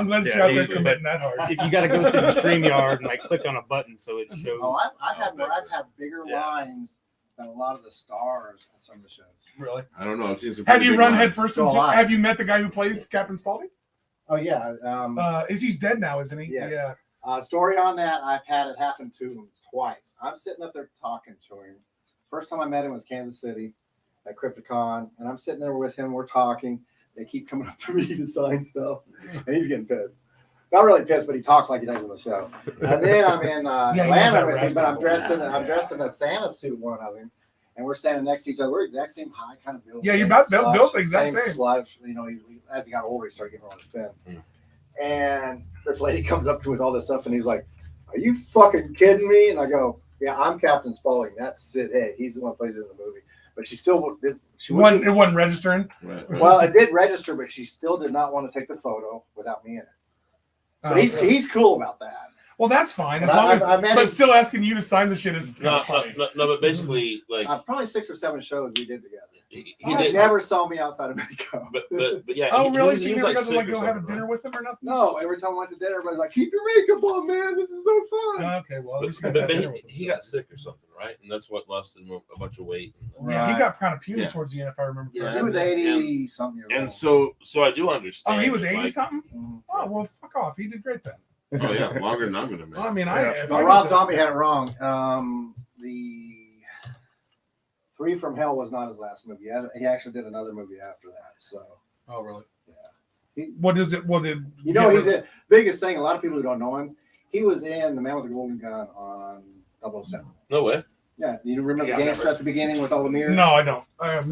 glad that you're out there committing that hard. You got to go through the StreamYard and like click on a button so it shows. Oh, I've had bigger lines than a lot of the stars at some of the shows. Really? I don't know. I've seen some. Have you run headfirst into? Have you met the guy who plays Captain Spaulding? Oh yeah. He's dead now, isn't he? Yes. Yeah. Story on that. I've had it happen to him twice. I'm sitting up there talking to him. First time I met him was Kansas City at Crypticon, and I'm sitting there with him. We're talking. They keep coming up to me to sign stuff, and he's getting pissed. Not really pissed, but he talks like he does on the show. And then I'm in Atlanta with him, but I'm dressed in a Santa suit, one of him. And we're standing next to each other. We're exact same height, kind of built. Yeah, you're about built the exact same. Sludge. You know, as he got older, he started getting really thin. And this lady comes up to me with all this stuff, and he's like, "Are you fucking kidding me?" And I go, "Yeah, I'm Captain Spaulding. That's Sid Haig. He's the one who plays it in the movie." But she still did. It wasn't registering. Right. Well, it did register, but she still did not want to take the photo without me in it. But he's cool about that. Well, that's fine. As long as, but still asking you to sign the shit is funny. No, but basically, like probably 6 or 7 shows we did together. He never saw me outside of makeup. But yeah. Oh, really? So you never got to like go have a dinner with him or nothing? No. Every time I went to dinner, everybody's like, "Keep your makeup on, man. This is so fun." Okay, well, he got sick or something, right? And that's what lost him a bunch of weight. Yeah, he got kind of puny towards the end, if I remember correctly. He was 80 something years old. And so I do understand. Oh, he was 80 something? Oh, well, fuck off. He did great then. Oh yeah, longer than I'm gonna make. Well, I mean, Rob Zombie had it wrong. The 3 from Hell was not his last movie. He actually did another movie after that. So. Oh really? Yeah. What is it? What did you know? He's the biggest thing. A lot of people who don't know him. He was in The Man with the Golden Gun on 007. No way. Yeah, you remember the gangster at the beginning with all the mirrors? No, I don't. I have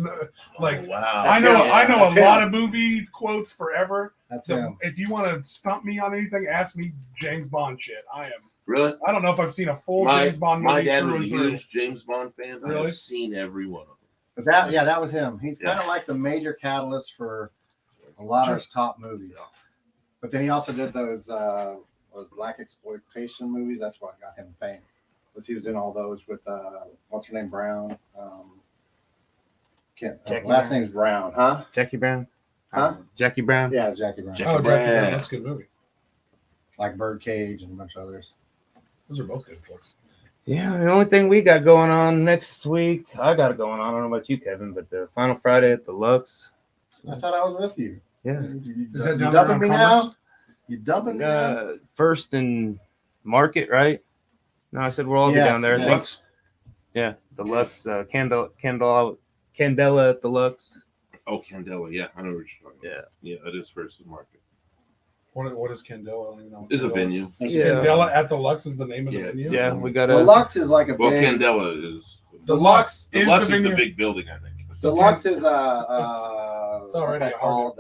wow. I know a lot of movie quotes forever. That's him. If you want to stump me on anything, ask me James Bond shit. I am Really? I don't know if I've seen a full James Bond movie. My dad was a huge James Bond fan. Really? I've seen every one of them. But that was him. He's kind of like the major catalyst for a lot of top movies. But then he also did those black exploitation movies. That's what got him fame. Because he was in all those with what's her name, Brown. Last name's Brown, huh? Jackie Brown. Huh? Jackie Brown. Yeah, Jackie Brown. Jackie Brown. That's a good movie. Like Birdcage and a bunch of others. Those are both good flicks. Yeah, the only thing we got going on next week, I got it going on. I don't know about you, Kevin, but the Final Friday at the Lux. I thought I was with you. Yeah. Is that you dumping me now? You dumping me now? First in Market, right? No, I said we'll all be down there. Lux? Yeah, the Lux, Candela at the Lux. Oh, Candela, yeah, I know what you're talking about. Yeah, it is First in Market. What is Candela? I don't even know. It's a venue. Candela at the Lux is the name of the venue. Yeah, we got the Lux is like a big. Well, Candela is the Lux. The Lux is the big building, I think. The Lux is it's already called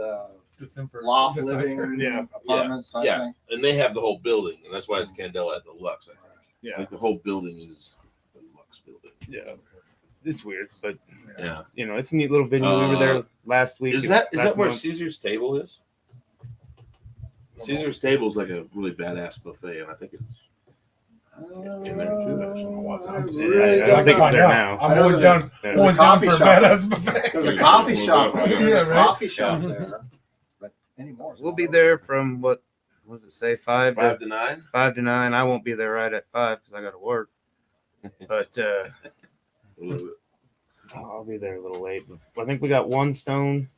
loft living apartments. Yeah, and they have the whole building, and that's why it's Candela at the Lux. I think. Yeah, like the whole building is the Lux building. Yeah, it's weird, but yeah, it's a neat little venue. We were there last week. Is that where Caesar's Table is? Caesar's Table is like a really badass buffet, and I think it's in there too. I don't think it's there now. I'm always down. Always down for a badass buffet. There's a coffee shop. Yeah, right. Coffee shop there. But anymore. We'll be there from what does it say? 5 to 9. 5 to 9. I won't be there right at 5 because I got to work. But I'll be there a little late. I think we got one stone.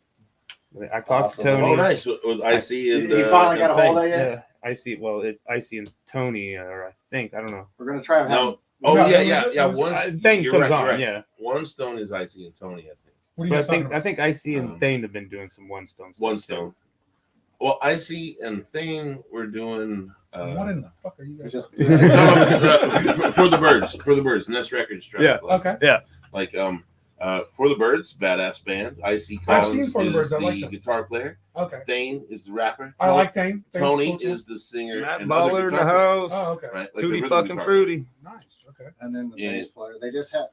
I talked to Tony. Oh, nice. With Icy and he finally got a hold of you? Yeah, Icy. Well, Icy and Tony, or I think. I don't know. We're going to try to have one thing comes on. Right. Yeah. One stone is Icy and Tony, I think. What are you talking about? I think Icy and Thane have been doing some one stone. One stone. Well, Icy and Thane we're doing. What in the fuck are you guys? For the birds. Nest Records. Yeah. Okay. Yeah. Like For the Birds, badass band. Icy I've Collins seen For the Birds. I like the them. guitar player. Okay. Thane is the rapper. I like Thane. Tony is the singer. Matt Baller in the house. Oh, okay. Right? Like Tutti fucking fruity. Nice. Okay. And then the bass player. They just had,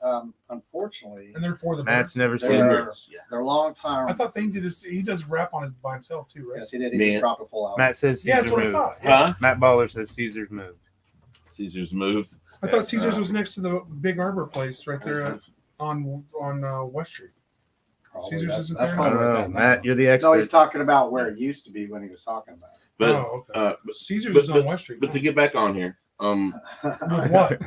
unfortunately. And they're For the Matt's Birds. never seen Birds. They're long time. I thought Thane did he does rap by himself too, right? Yes, he did. He just dropped a full album. Matt says Caesar that's what moved. I thought. Huh? Matt Baller says Caesar's moved. Caesar's moved. I thought Caesar's was next to the Big Arbor place right there on West Street. Caesar's isn't there? Probably Matt, you're the expert. No, he's talking about where it used to be when he was talking about it. But Caesar's is on West Street. But to get back on here, with what?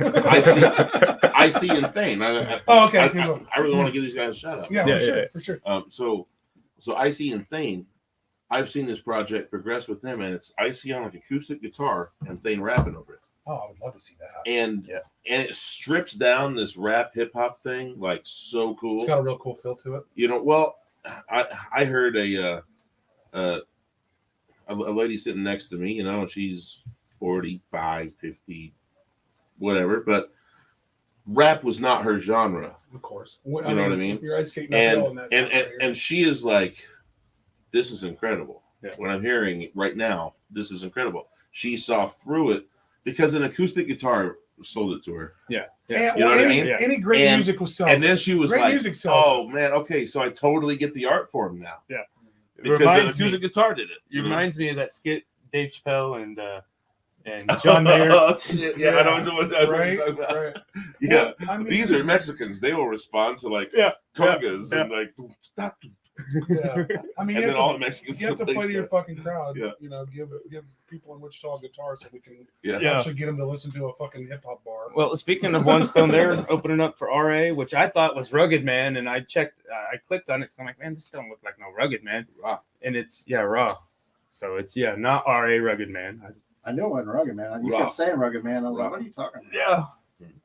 Icy and Thane. Okay. I really want to give these guys a shout out. Yeah, for sure. So Icy and Thane, I've seen this project progress with them, and it's Icy on like acoustic guitar and Thane rapping over it. Oh, I would love to see that. And it strips down this rap hip hop thing like so cool. It's got a real cool feel to it. You know, well, I heard a lady sitting next to me, you know, and she's 45, 50, whatever, but rap was not her genre. Of course. You know what I mean? You're ice skating and she is like, this is incredible. Yeah. What I'm hearing right now, this is incredible. She saw through it because an acoustic guitar sold it to her. Yeah. And, you know what I mean? Any great music will sell. And then she was great like, music sells. oh, man, okay, so I totally get the art form now. Yeah. Because an acoustic guitar did it. It reminds me of that skit Dave Chappelle and John Mayer. Oh, shit. Yeah, I know what you're right. Yeah. Well, I mean, these are Mexicans. They will respond to like congas and like stop. Yeah. I mean, and then all the Mexicans you have to play to your fucking crowd. Yeah. You know, give people in Wichita a guitar so we can Yeah. actually get them to listen to a fucking hip hop bar. Well, speaking of One Stone, they're opening up for RA, which I thought was Rugged Man, and I checked, I clicked on it because I'm like, man, this don't look like no Rugged Man. Raw. And it's raw. So it's not RA Rugged Man. I knew it wasn't Rugged Man. You kept saying Rugged Man. I was like, what are you talking about? Yeah.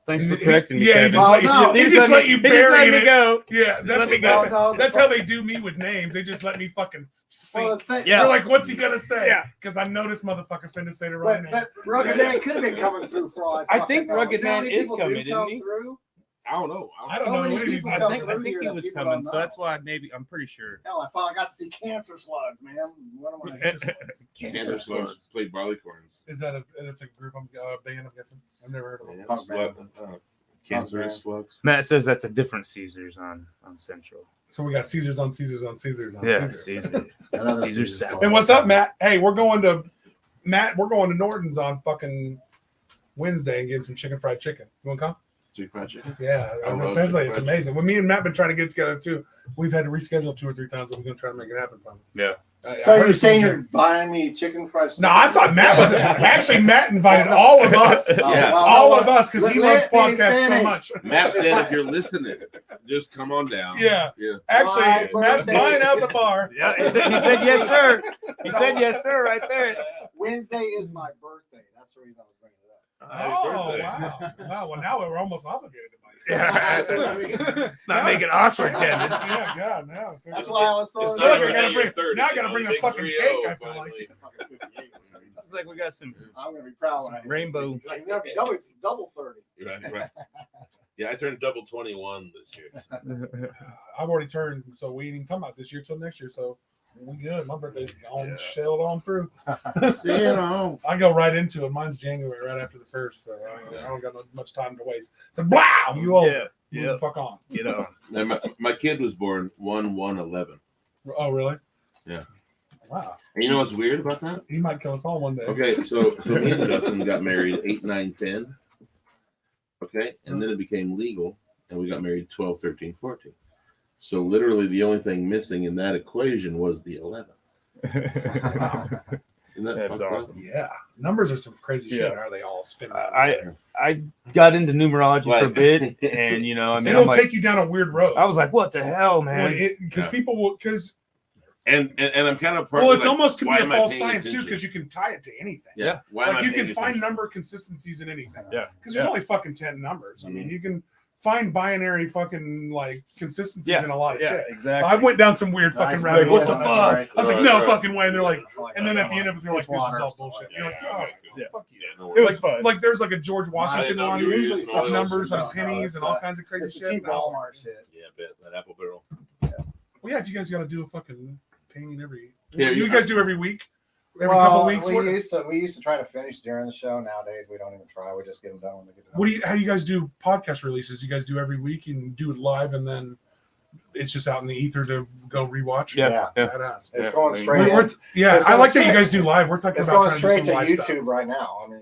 Thanks for correcting me. Yeah, he just let you bury me go. Yeah, that's how they do me with names. They just let me fucking sink. They're like, what's he gonna say? Yeah, because I know this motherfucker finna say the right name. But Rugged Man could have been coming through for all I think Rugged Man is coming, isn't he? I don't know. I don't know. I think he was coming, so that's why I'm pretty sure. Hell, I thought I got to see Cancer Slugs, man. What am I? Cancer Slugs play barleycorns. Is that it's a group band? I'm guessing. I've never heard of them. Cancerous Slugs. Matt says that's a different Caesars on Central. So we got Caesars on Caesars on Caesars on Caesars. Caesars. And what's up, Matt? Hey, we're going to Norton's on fucking Wednesday and getting some fried chicken. You want to come? Chicken fried chicken. Yeah, it's amazing. When me and Matt been trying to get together too, we've had to reschedule 2 or 3 times. But we're gonna try to make it happen for him. Yeah. So you're saying you're buying me chicken fried chicken? No, I thought Matt was actually. Matt invited all of us. All of us because he loves podcasts so much. Matt said, if you're listening, just come on down. Yeah. Actually, Matt's buying out the bar. Yeah, he said yes, sir. He said yes, sir, right there. Wednesday is my birthday. That's the reason I was bringing it up. Oh, wow. Well, now we're almost obligated to buy it. Yeah. Not make it awkward, Kevin. Yeah, God, now. That's why I was so now I got to bring a fucking cake, I feel like. It's like we got some. I'm going to be proud when I rainbow. Like, double 30. Right. Yeah, I turned double 21 this year. I've already turned, so we ain't even talking about this year till next year, so we good. My birthday's gone, shelled on through. See it on. I go right into it. Mine's January, right after the 1st, so I don't got much time to waste. So, wow, you old. Move the fuck on. Get on. Now, my kid was born 1/1/11. Oh, really? Yeah. Wow. And you know what's weird about that? He might kill us all one day. Okay, so me and Justin got married 8, 9, 10. Okay, and then it became legal, and we got married 12, 13, 14. So literally the only thing missing in that equation was the 11. Isn't That's awesome. Yeah. Numbers are some crazy shit. Are they all spinning out? I got into numerology for a bit, and it'll take you down a weird road. I was like, what the hell, man? Because people will, and I'm kind of it's almost could be a false science too, because you can tie it to anything. Yeah. Like you can find number consistencies in anything. Yeah. Because there's only fucking 10 numbers. I mean, you can find binary fucking like consistencies in a lot of shit. Exactly. I went down some weird fucking rabbit holes. What the fuck? Right. I was like, no fucking way. And they're like, and then at the end of it, they're like, this is all bullshit. You're like, oh, fuck you. It was fun. Like there's like a George Washington one, usually some numbers and pennies and all kinds of crazy shit. Walmart shit. Yeah, that apple barrel. Well, yeah, if you guys got to do a fucking painting every. Yeah, you guys do every week. Every couple of weeks. We used to try to finish during the show. Nowadays, we don't even try. We just get them done when they get done. How do you guys do podcast releases? You guys do every week and do it live, and then it's just out in the ether to go rewatch. Yeah. Badass. It's going straight. I like that you guys do live. We're talking about going straight to YouTube stuff right now. I mean,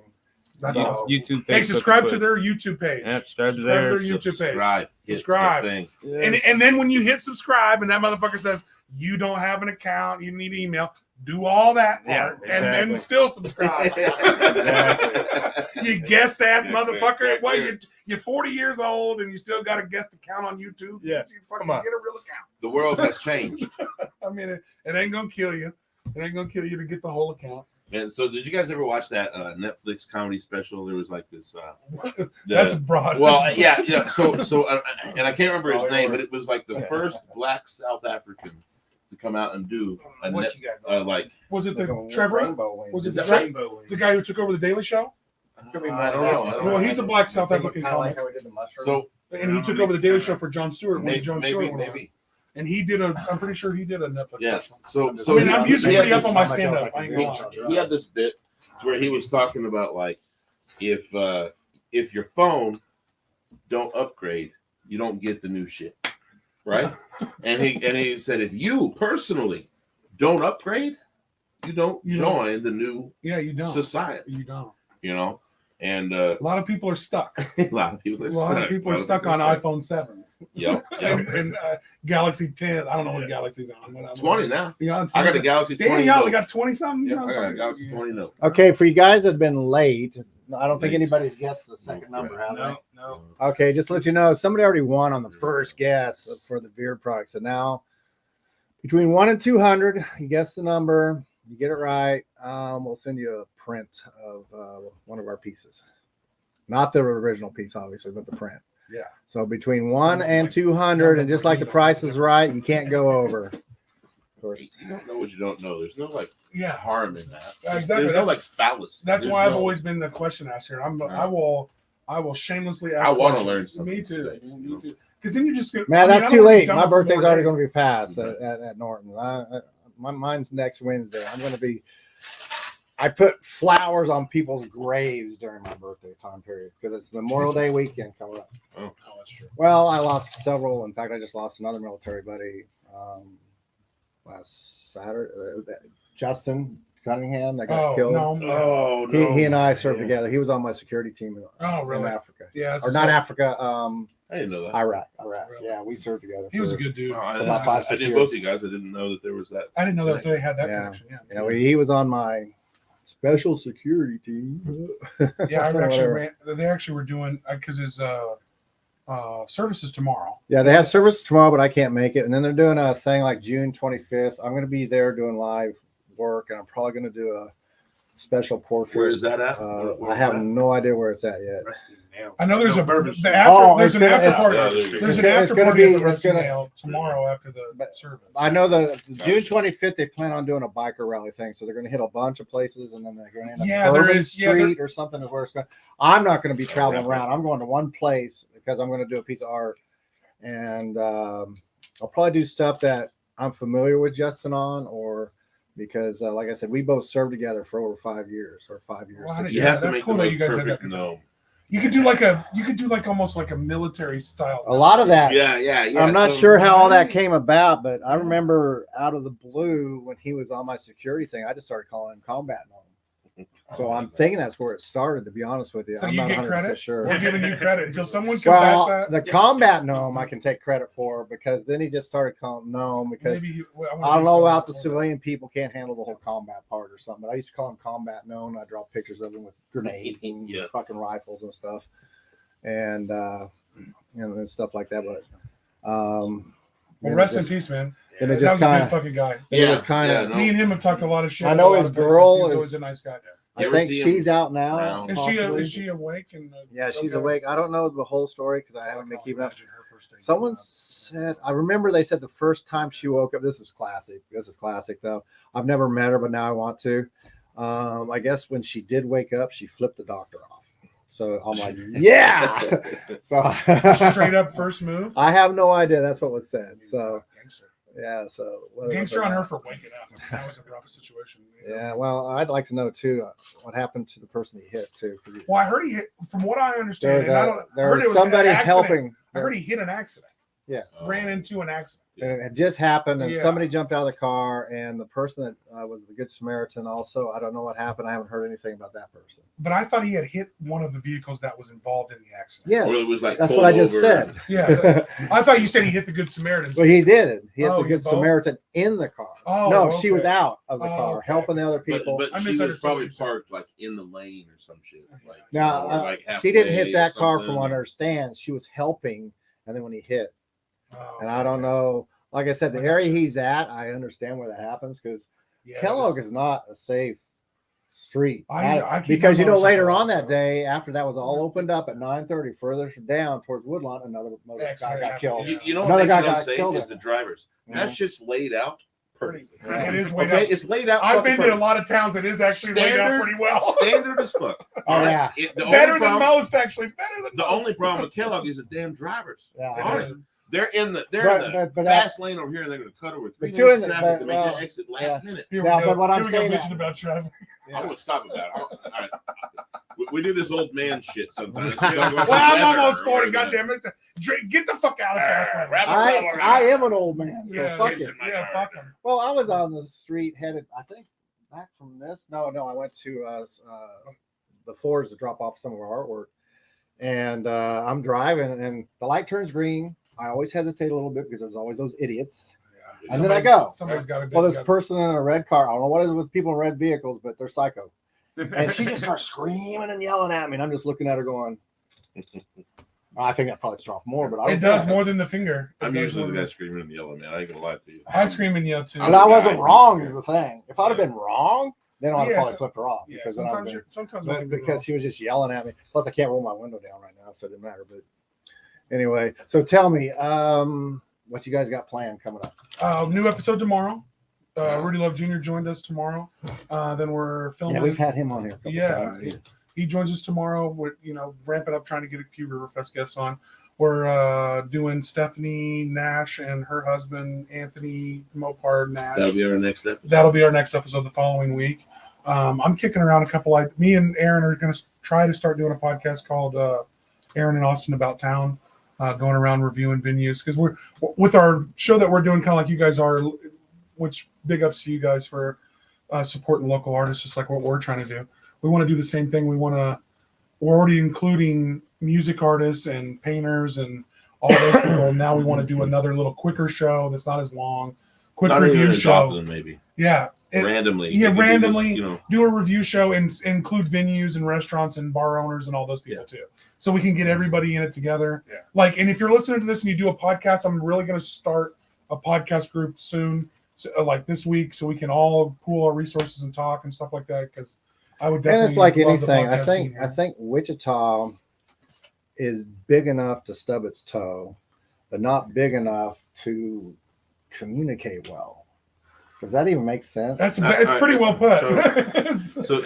that's awesome. YouTube. Hey, subscribe to their YouTube page. Yeah, subscribe to their YouTube page. Subscribe. And then when you hit subscribe, and that motherfucker says you don't have an account, you need email. Do all that part and then still subscribe. You guest ass motherfucker. Well, you're 40 years old and you still got a guest account on YouTube. Yeah, you fucking get a real account. The world has changed. I mean, it ain't gonna kill you. It ain't gonna kill you to get the whole account. And so, did you guys ever watch that Netflix comedy special? There was like this. That's broad. Well, yeah. So, and I can't remember his name, but it was like the first Black South African to come out and do a was it the Trevor? Was it the guy who took over the Daily Show? I don't know. Well, he's a Black South African comic. How we did the mushroom. So, and he took over the Daily Show for Jon Stewart. Maybe. And he did I'm pretty sure he did a Netflix special. So I mean, I'm usually pretty up on my stand-up. He had this bit where he was talking about like if your phone don't upgrade, you don't get the new shit, right? and he said if you personally don't upgrade, you don't join the new society. You don't. And a lot of people are stuck. A lot of people are stuck on iPhone 7s. Yep. and Galaxy 10. I don't know what Galaxy's on. 20 now. Yeah, I got a Galaxy 20. Damn, y'all got 20 something. Yeah, I got a Galaxy 20 Note. Okay, for you guys that have been late, I don't think anybody's guessed the second number, have they? No. Okay, just to let you know, somebody already won on the first guess for the beard product. So now, between 1 and 200, you guess the number. You get it right, we'll send you a print of one of our pieces. Not the original piece, obviously, but the print. Yeah. So between 1 and 200, and just like the price is right, you can't go over. Of course. You don't know what you don't know. There's no harm in that. Exactly. There's no fallacy. That's why I've always been the question asker. I I will shamelessly ask. I want to learn something. Me too. Me too. Because then you just get. Man, that's too late. My birthday's already going to be passed at Norton. Mine's next Wednesday. I'm going to be. I put flowers on people's graves during my birthday time period because it's Memorial Day weekend coming up. Oh, that's true. Well, I lost several. In fact, I just lost another military buddy last Saturday. Justin Cunningham that got killed. No. He and I served together. He was on my security team in Africa. Yeah, or not Africa. I didn't know that. Iraq. Really? Yeah, we served together. He was a good dude. About 5, 6 years. I did both of you guys. I didn't know that there was that. I didn't know that they had that connection. Yeah. He was on my special security team. Yeah, they actually were doing because his service is tomorrow. Yeah, they have service tomorrow, but I can't make it. And then they're doing a thing like June 25th. I'm going to be there doing live work, and I'm probably going to do a special portrait. Where is that at? I have no idea where it's at yet. I know there's there's an after party. There's an after party tomorrow after the service. I know the June 25th they plan on doing a biker rally thing, so they're going to hit a bunch of places, and then they're going to end up Bourbon Street or something is where it's going. I'm not going to be traveling around. I'm going to one place because I'm going to do a piece of art, and I'll probably do stuff that I'm familiar with Justin on, or because like I said, we both served together for over 5 years or 5 years. Well, you have to make the most perfect gnome. You could do like almost like a military style. A lot of that. Yeah. I'm not sure how all that came about, but I remember out of the blue when he was on my security thing, I just started calling him Combat Gnome. So I'm thinking that's where it started, to be honest with you. So I'm you not get credit? sure. We're giving you credit until someone can patch that. The Combat Gnome I can take credit for because then he just started calling Gnome because I don't know about the civilian people can't handle the whole combat part or something. But I used to call him Combat Gnome. I draw pictures of him with grenades and fucking rifles and stuff, and and stuff like that. But well, rest in peace, man. And it that was a good fucking guy. It was kind of. Me and him have talked a lot of shit. I know his girl is always a nice guy. I think she's out now. Is she awake? Yeah, she's awake. I don't know the whole story because I haven't been keeping up. Someone said, I remember they said the first time she woke up. This is classic. Though. I've never met her, but now I want to. I guess when she did wake up, she flipped the doctor off. So I'm like, yeah. So straight up first move. I have no idea. That's what was said. So. Yeah, so gangster on her for waking up. That was a rough situation. Yeah, well, I'd like to know too what happened to the person he hit too. Well, I heard he hit. From what I understand, there was somebody helping. I heard he hit an accident. Yeah, ran into an accident. And it had just happened, and somebody jumped out of the car, and the person that was the Good Samaritan also. I don't know what happened. I haven't heard anything about that person. But I thought he had hit one of the vehicles that was involved in the accident. Yes, or it was like that's what I just said. Yeah, I thought you said he hit the Good Samaritan. Well, he did. He hit the Good Samaritan in the car. Oh, no, okay. She was out of the car helping the other people. But she was probably parked like in the lane or some shit. Like, now, she didn't hit that car from what I understand. She was helping, and then when he hit. And I don't know. Like I said, the area he's at, I understand where that happens because Kellogg is not a safe street. Because later on that day, after that was all opened up at 9:30, further down towards Woodlawn, another guy got killed. You know what makes it unsafe is the drivers. That's just laid out perfectly. It is laid out. It's laid out. I've been to a lot of towns. It is actually laid out pretty well. Standard as fuck. Yeah. Better than most, actually. The only problem with Kellogg is the damn drivers. Yeah. They're in the fast lane over here, and they're going to cut over 3 lanes of traffic to make that exit last minute. But what I'm saying about traffic. I'm going to stop about it. All right. We do this old man shit sometimes. Well, I'm almost 40. Goddamn it! Get the fuck out of fast lane. I am an old man, so fuck it. Yeah, fuck him. Well, I was on the street headed, I think, back from this. No, I went to the Fords to drop off some of our artwork, and I'm driving, and the light turns green. I always hesitate a little bit because there's always those idiots. Yeah. And then I go. Somebody's got there's a person in a red car. I don't know what it is with people in red vehicles, but they're psycho. And she just starts screaming and yelling at me. And I'm just looking at her going, I think that probably struck off more, but I don't does more than the finger. I'm usually the guy screaming and yelling, man. I ain't going to lie to you. I scream and yell too. But I wasn't wrong is the thing. If I'd have been wrong, then I'd probably flipped her off. Because because she was just yelling at me. Plus, I can't roll my window down right now, so it didn't matter. But anyway, so tell me, what you guys got planned coming up? New episode tomorrow. Rudy Love Jr. joined us tomorrow. Then we're filming. Yeah, we've had him on here. He joins us tomorrow. We're ramping up, trying to get a few Riverfest guests on. We're doing Stephanie Nash and her husband Anthony Mopar Nash. That'll be our next episode. That'll be our next episode the following week. I'm kicking around a couple. Me and Aaron are going to try to start doing a podcast called Aaron and Austin About Town, going around reviewing venues, because we're with our show that we're doing, kind of like you guys are. Which big ups to you guys for supporting local artists, just like what we're trying to do. We want to do the same thing. We're already including music artists and painters and all those people. Now we want to do another little quicker show that's not as long, quick not review even show. Often, maybe. Yeah. Randomly. Yeah, randomly do a review show and include venues and restaurants and bar owners and all those people too. So we can get everybody in it together. Yeah. And if you're listening to this and you do a podcast, I'm really going to start a podcast group soon, like this week, so we can all pool our resources and talk and stuff like that, because I would definitely. And it's like anything. I think Wichita is big enough to stub its toe, but not big enough to communicate well. Does that even make sense? It's pretty well put. So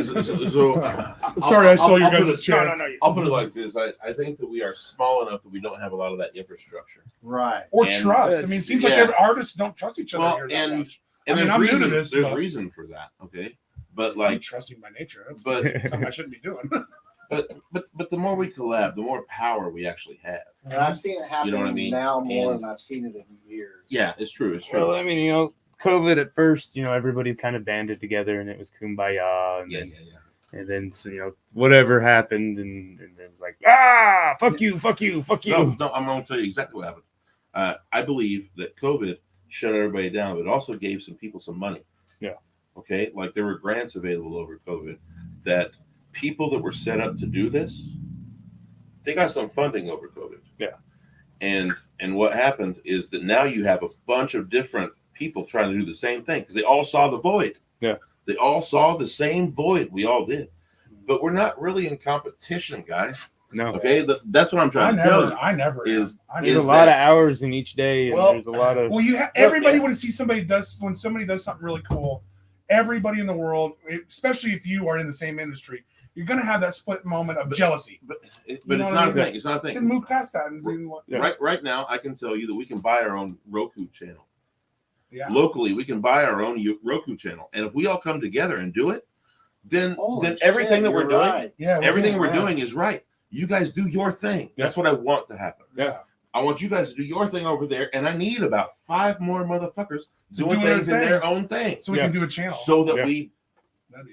sorry, I stole your guys' chair. No. I'll put it like this. I think that we are small enough that we don't have a lot of that infrastructure. Right. Or trust. I mean, it seems like every artists don't trust each other. Well, here that much. And I'm new to this. There's reason for that, okay? But I'm trusting by nature. That's something I shouldn't be doing. But the more we collab, the more power we actually have. And I've seen it happen now more than I've seen it in years. Yeah, it's true. It's true. Well, I mean, COVID at first, everybody kind of banded together and it was kumbaya. And And then, whatever happened, and it was like, fuck you. No, I'm going to tell you exactly what happened. I believe that COVID shut everybody down, but it also gave some people some money. Yeah. Okay. Like there were grants available over COVID that people that were set up to do this, they got some funding over COVID. Yeah. And what happened is that now you have a bunch of different people trying to do the same thing because they all saw the void. Yeah. They all saw the same void. We all did. But we're not really in competition, guys. No. Okay. That's what I'm trying to tell you. I never. There's a lot of hours in each day. And there's a lot of. Well, everybody when somebody does something really cool, everybody in the world, especially if you are in the same industry, you're going to have that split moment of jealousy. But it's not a thing. It's not a thing. You can move past that. Right now, I can tell you that we can buy our own Roku channel. Yeah. Locally, we can buy our own Roku channel. And if we all come together and do it, then everything that we're doing, everything we're doing is right. You guys do your thing. Yeah. That's what I want to happen. Yeah. I want you guys to do your thing over there. And I need about 5 more motherfuckers doing things in their own thing. So we can do a channel. So that we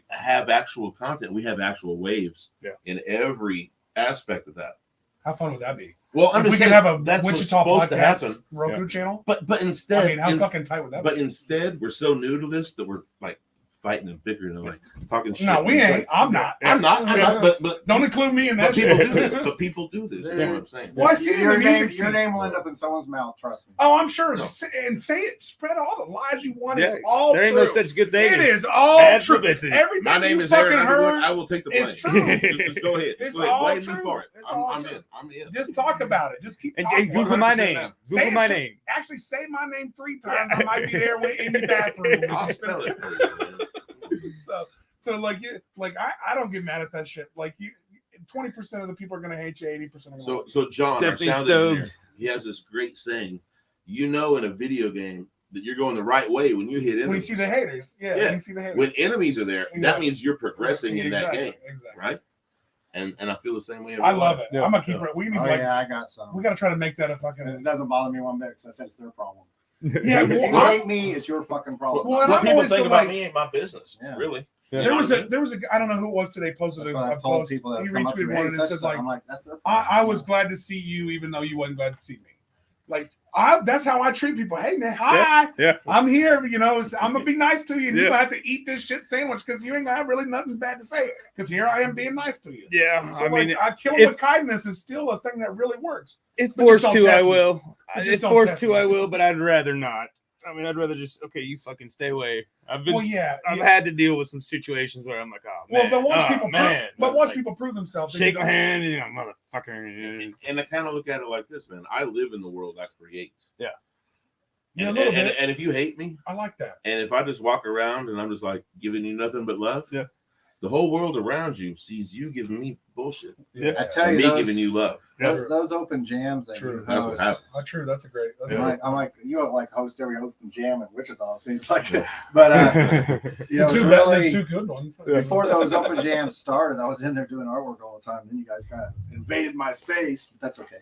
have actual content. We have actual waves in every aspect of that. How fun would that be? Well, I'm just saying have a that's Wichita what's supposed to happen. Roku channel. But instead, how fucking tight would that be? But instead, we're so new to this that we're like fighting and bickering and like talking shit. No, we ain't. I'm not. I'm not. But don't include me in that. People do this. But people do this. You know what I'm saying? Well, I see your name will end up in someone's mouth. Trust me. Oh, I'm sure. No. And say it. Spread all the lies you want. It's all there ain't true. No such good thing. It is all true. Publicity. Everything my name you is fucking Aaron heard. I will take the blame. It's true. Just go ahead. It's go ahead. all Blame true. me for it. I'm in. Just talk about it. Just keep talking. And Google my name. Google my name. Actually, say my name 3 times. I might be there in the bathroom. I'll spell it for you. So I don't get mad at that shit. Like 20% of the people are gonna hate you, 80% are gonna. So John, Stephanie our sound engineer, he has this great saying. In a video game that you're going the right way when you hit enemies. When you see the haters, when you see the haters. When enemies are there, that means you're progressing in that game, exactly. right? And I feel the same way. I love it. Yeah. I'm gonna keep it. We need I got some. We gotta try to make that a fucking. It doesn't bother me one bit because I said it's their problem. Yeah, if you hate me, it's your fucking problem. Well, what people think about me ain't my business. Yeah. Really. Yeah. There was a I don't know who it was today posted a post. He retweeted one and it said like, I was glad to see you even though you wasn't glad to see me. Like that's how I treat people. Hey man, hi. Yeah. I'm here. I'm gonna be nice to you. And you gonna have to eat this shit sandwich because you ain't gonna have really nothing bad to say. Because here I am being nice to you. Yeah. So I kill with kindness is still a thing that really works. If forced to, I will. If forced to, I will. But I'd rather not. I mean, I'd rather just you fucking stay away. I've had to deal with some situations where I'm like, oh man. But once people prove themselves, shake my hand, motherfucker. And I kind of look at it like this, man. I live in the world I create. Yeah. Yeah, a little bit. And if you hate me, I like that. And if I just walk around and I'm just like giving you nothing but love, the whole world around you sees you giving me bullshit. Yeah. I tell you, me giving you love. Those open jams that true. That's what happens. True. That's a great. I'm like, you don't like host every open jam in Wichita. It seems like it. But you know, two good ones. Before those open jams started, I was in there doing artwork all the time. Then you guys kind of invaded my space, but that's okay.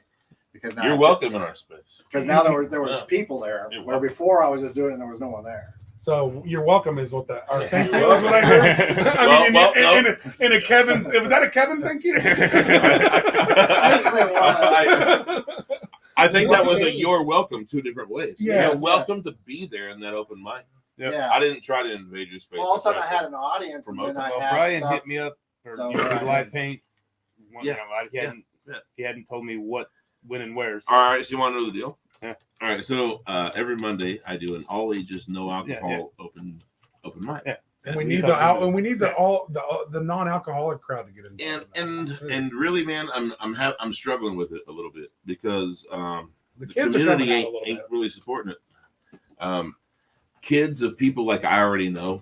Because now you're welcome in our space. Because now there was people there, where before I was just doing it and there was no one there. So you're welcome is what that. Or thank you is what I heard. I mean, in a Kevin, was that a Kevin? Thank you. I think that was a you're welcome 2 different ways. Yeah, you're welcome to be there in that open mic. Yeah, I didn't try to invade your space. Well, all of a sudden I had an audience. And then Brian hit me up for live paint. He hadn't told me what, when, and where. So. All right, so you want to know the deal? Yeah. All right, so every Monday I do an all ages, no alcohol open mic. Yeah. And we need the non-alcoholic crowd to get in. And really, man, I'm struggling with it a little bit because the community ain't really supporting it. Kids of people like I already know,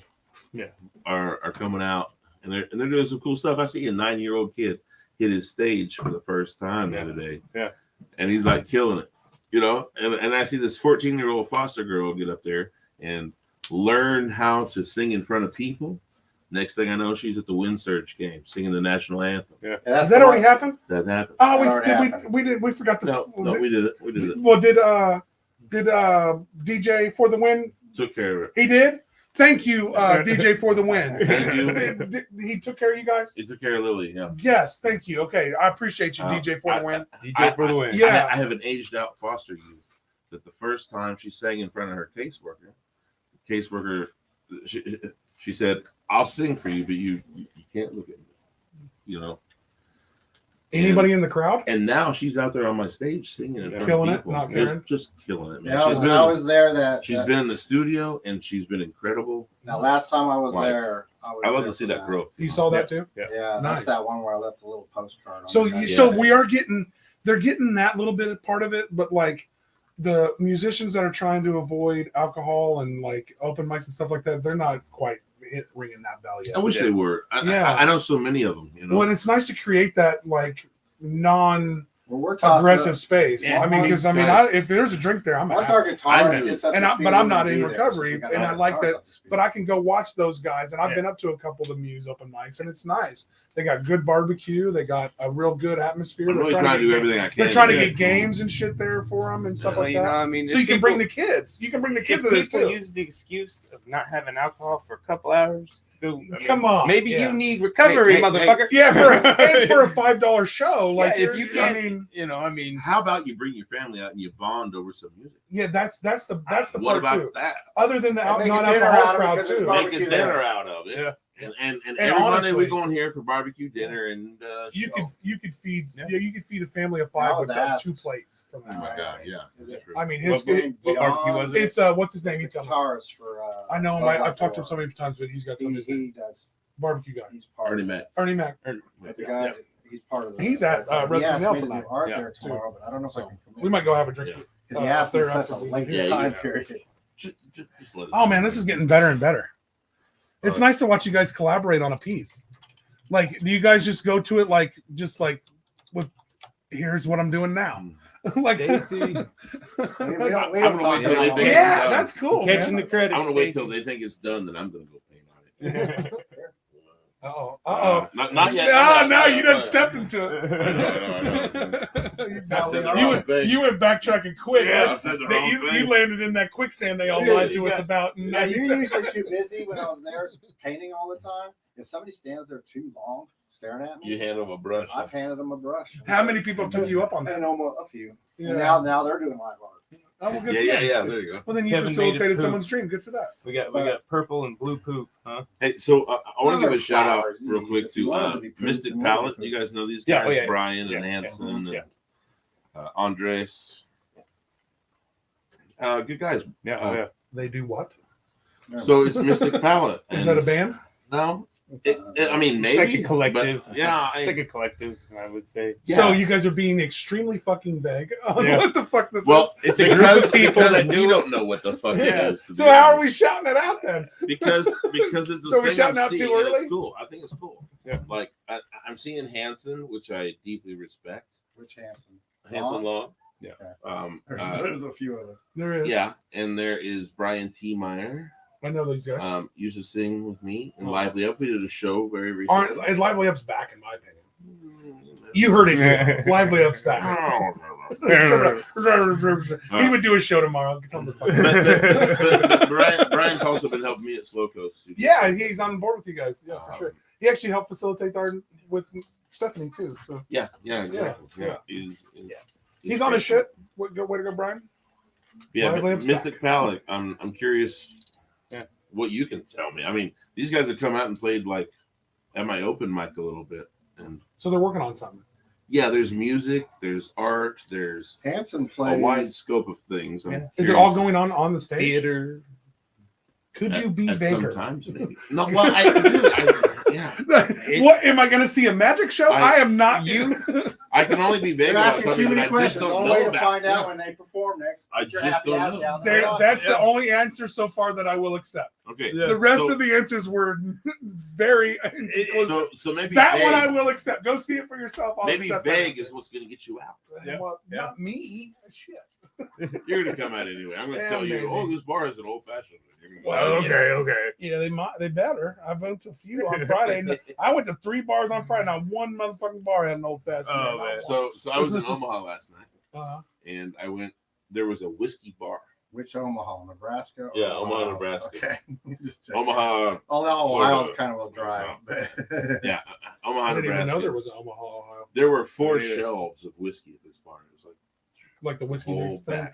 are coming out and they're doing some cool stuff. I see a 9-year-old kid hit his stage for the first time the other day, and he's like killing it, you know. And I see this 14-year-old foster girl get up there and learn how to sing in front of people. Next thing I know, she's at the Wind Surge game singing the national anthem. Yeah, has that already happened? That happened. Oh, we forgot to. No, we did it. We did it. Well, did DJ for the Win took care of it? He did. Thank you, DJ for the Win. Thank you. He took care of you guys. He took care of Lily. Yeah. Yes, thank you. Okay, I appreciate you, DJ for the Win. DJ for the Win. Yeah, I have an aged out foster youth that the first time she sang in front of her caseworker, she said, "I'll sing for you, but you can't look at me," you know. Anybody in the crowd? And now she's out there on my stage singing in front killing of people. It, not caring. Just killing it, man. Yeah, I was there. She's been in the studio and she's been incredible. Now, last time I was there, I love to see that growth. You saw that too? Yeah, nice. That's that one where I left a little postcard. So they're getting that little bit part of it, but like the musicians that are trying to avoid alcohol and like open mics and stuff like that, they're not quite ringing that bell yet. I wish they were. I know so many of them. You know, well, it's nice to create that like non-aggressive space. Yeah, I mean, because if there's a drink there, I'm once our guitarist gets up, but I'm not in recovery, and I like that. But I can go watch those guys, and I've been up to a couple of the Muse open mics, and it's nice. They got good barbecue. They got a real good atmosphere. I'm really trying to do everything I can. They're trying to get games and shit there for them and stuff like that. I mean, so you can bring the kids. You can bring the kids to this too. Use the excuse of not having alcohol for a couple hours. Come on. Maybe you need recovery, motherfucker. Yeah, it's for a $5 show. Like if you can't, how about you bring your family out and you bond over some music? Yeah, that's the part what about too. That? Other than the non-alcoholic crowd too. Make a dinner out of it. Yeah. And every Monday we go in here for barbecue dinner and you could feed a family of 5 with 2 plates from that. Oh my god, yeah. I mean his barbecue was it's what's his name? Guitarist for I know him. I've talked to him so many times, but he's got some. He does barbecue guy. He's part Ernie Mac. The guy. He's part of. He's at Rusty Nail tonight. Art there tomorrow, but I don't know if I can. We might go have a drink. Because he asked me such a late time period. Oh man, this is getting better and better. It's nice to watch you guys collaborate on a piece. Like, do you guys just go to it like with here's what I'm doing now? Like, Stacy. I'm gonna wait till they think that's cool. Catching the credits. I'm gonna wait till they think it's done, then I'm gonna go paint on it. Not yet. No, you done stepped into it. You went backtracking quick. Yeah, you landed in that quicksand they all lied to us about. Yeah, you're usually too busy when I was there painting all the time. If somebody stands there too long staring at me, you hand them a brush. I've handed them a brush. How many people took you up on that? And almost a few. Yeah. And now they're doing live art. Oh, well, yeah. There you go. Well, then you facilitated someone's dream. Good for that. We got purple and blue poop, huh? Hey, so I want to give a shout out real quick to Mystic Palette. You guys know these guys, Brian and Hansen and Andres. Good guys. They do what? So it's Mystic Palette. Is that a band? No, I mean, maybe it's like a collective. Yeah, it's like a collective, I would say. Yeah. So you guys are being extremely fucking vague on what the fuck this is. It's a group of people that we don't know what the fuck it is. So how are we shouting it out then? Because it's so we're shouting out too early. It's cool. I think it's cool. Yeah. Like I'm seeing Hansen, which I deeply respect. Which Hansen? Hansen Law. Yeah. There's a few of us. There is. Yeah, and there is Brian T. Meyer. I know these guys. Used to sing with me in Lively Up. We did a show very recently. And Lively Up's back, in my opinion. You heard it here. Lively Up's back. He would do a show tomorrow. Brian's also been helping me at Slow Coast. Yeah, he's on board with you guys. Yeah, for sure. He actually helped facilitate with Stephanie too. So yeah, exactly. Yeah. He's on his shit. Way to go, Brian. Yeah, Mystic Palette. I'm curious what you can tell me. I mean, these guys have come out and played like at my open mic a little bit, and so they're working on something. Yeah, there's music, there's art, there's Hansen plays a wide scope of things. Is it all going on the stage? Theater. Could you be bigger? Sometimes maybe. No, well, yeah. What am I going to see a magic show? I am not you. I can only be big. You're asking too many questions. The only way to find out when they perform next. I just don't know. That's the only answer so far that I will accept. Okay. The rest of the answers were very. So maybe that vague. One I will accept. Go see it for yourself. Maybe vague is what's going to get you out. Well, not me. Shit. You're going to come out anyway. I'm going to tell you. Oh, this bar is an old fashioned. Well, okay. Yeah, they better. I went to a few on Friday. I went to 3 bars on Friday. Now one motherfucking bar had an old fashioned. Oh, man. So I was in Omaha last night, and I went. There was a whiskey bar. Which Omaha, Nebraska? Yeah, Omaha, Nebraska. Okay. Omaha. Although Ohio's kind of a drive. Yeah, Omaha, I didn't Nebraska. even know there was an Omaha, Ohio. There were 4 shelves of whiskey at this bar. It was like the whiskey mix thing.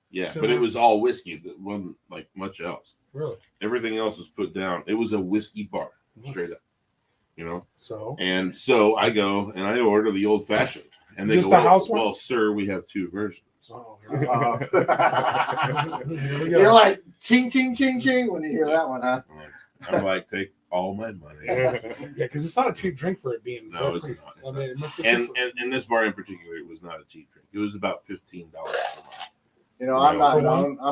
Yeah, so, but it was all whiskey. It wasn't like much else. Really? Everything else was put down. It was a whiskey bar, straight up. You know? So I go and I order the old fashioned. And they just go, the house one? Well, sir, we have 2 versions. Oh, you're like ching ching ching ching when you hear that one, huh? I'm like, take all my money. Yeah, because it's not a cheap drink for it being. No, it's not. And this bar in particular, it was not a cheap drink. It was about $15 a month. You know, I'm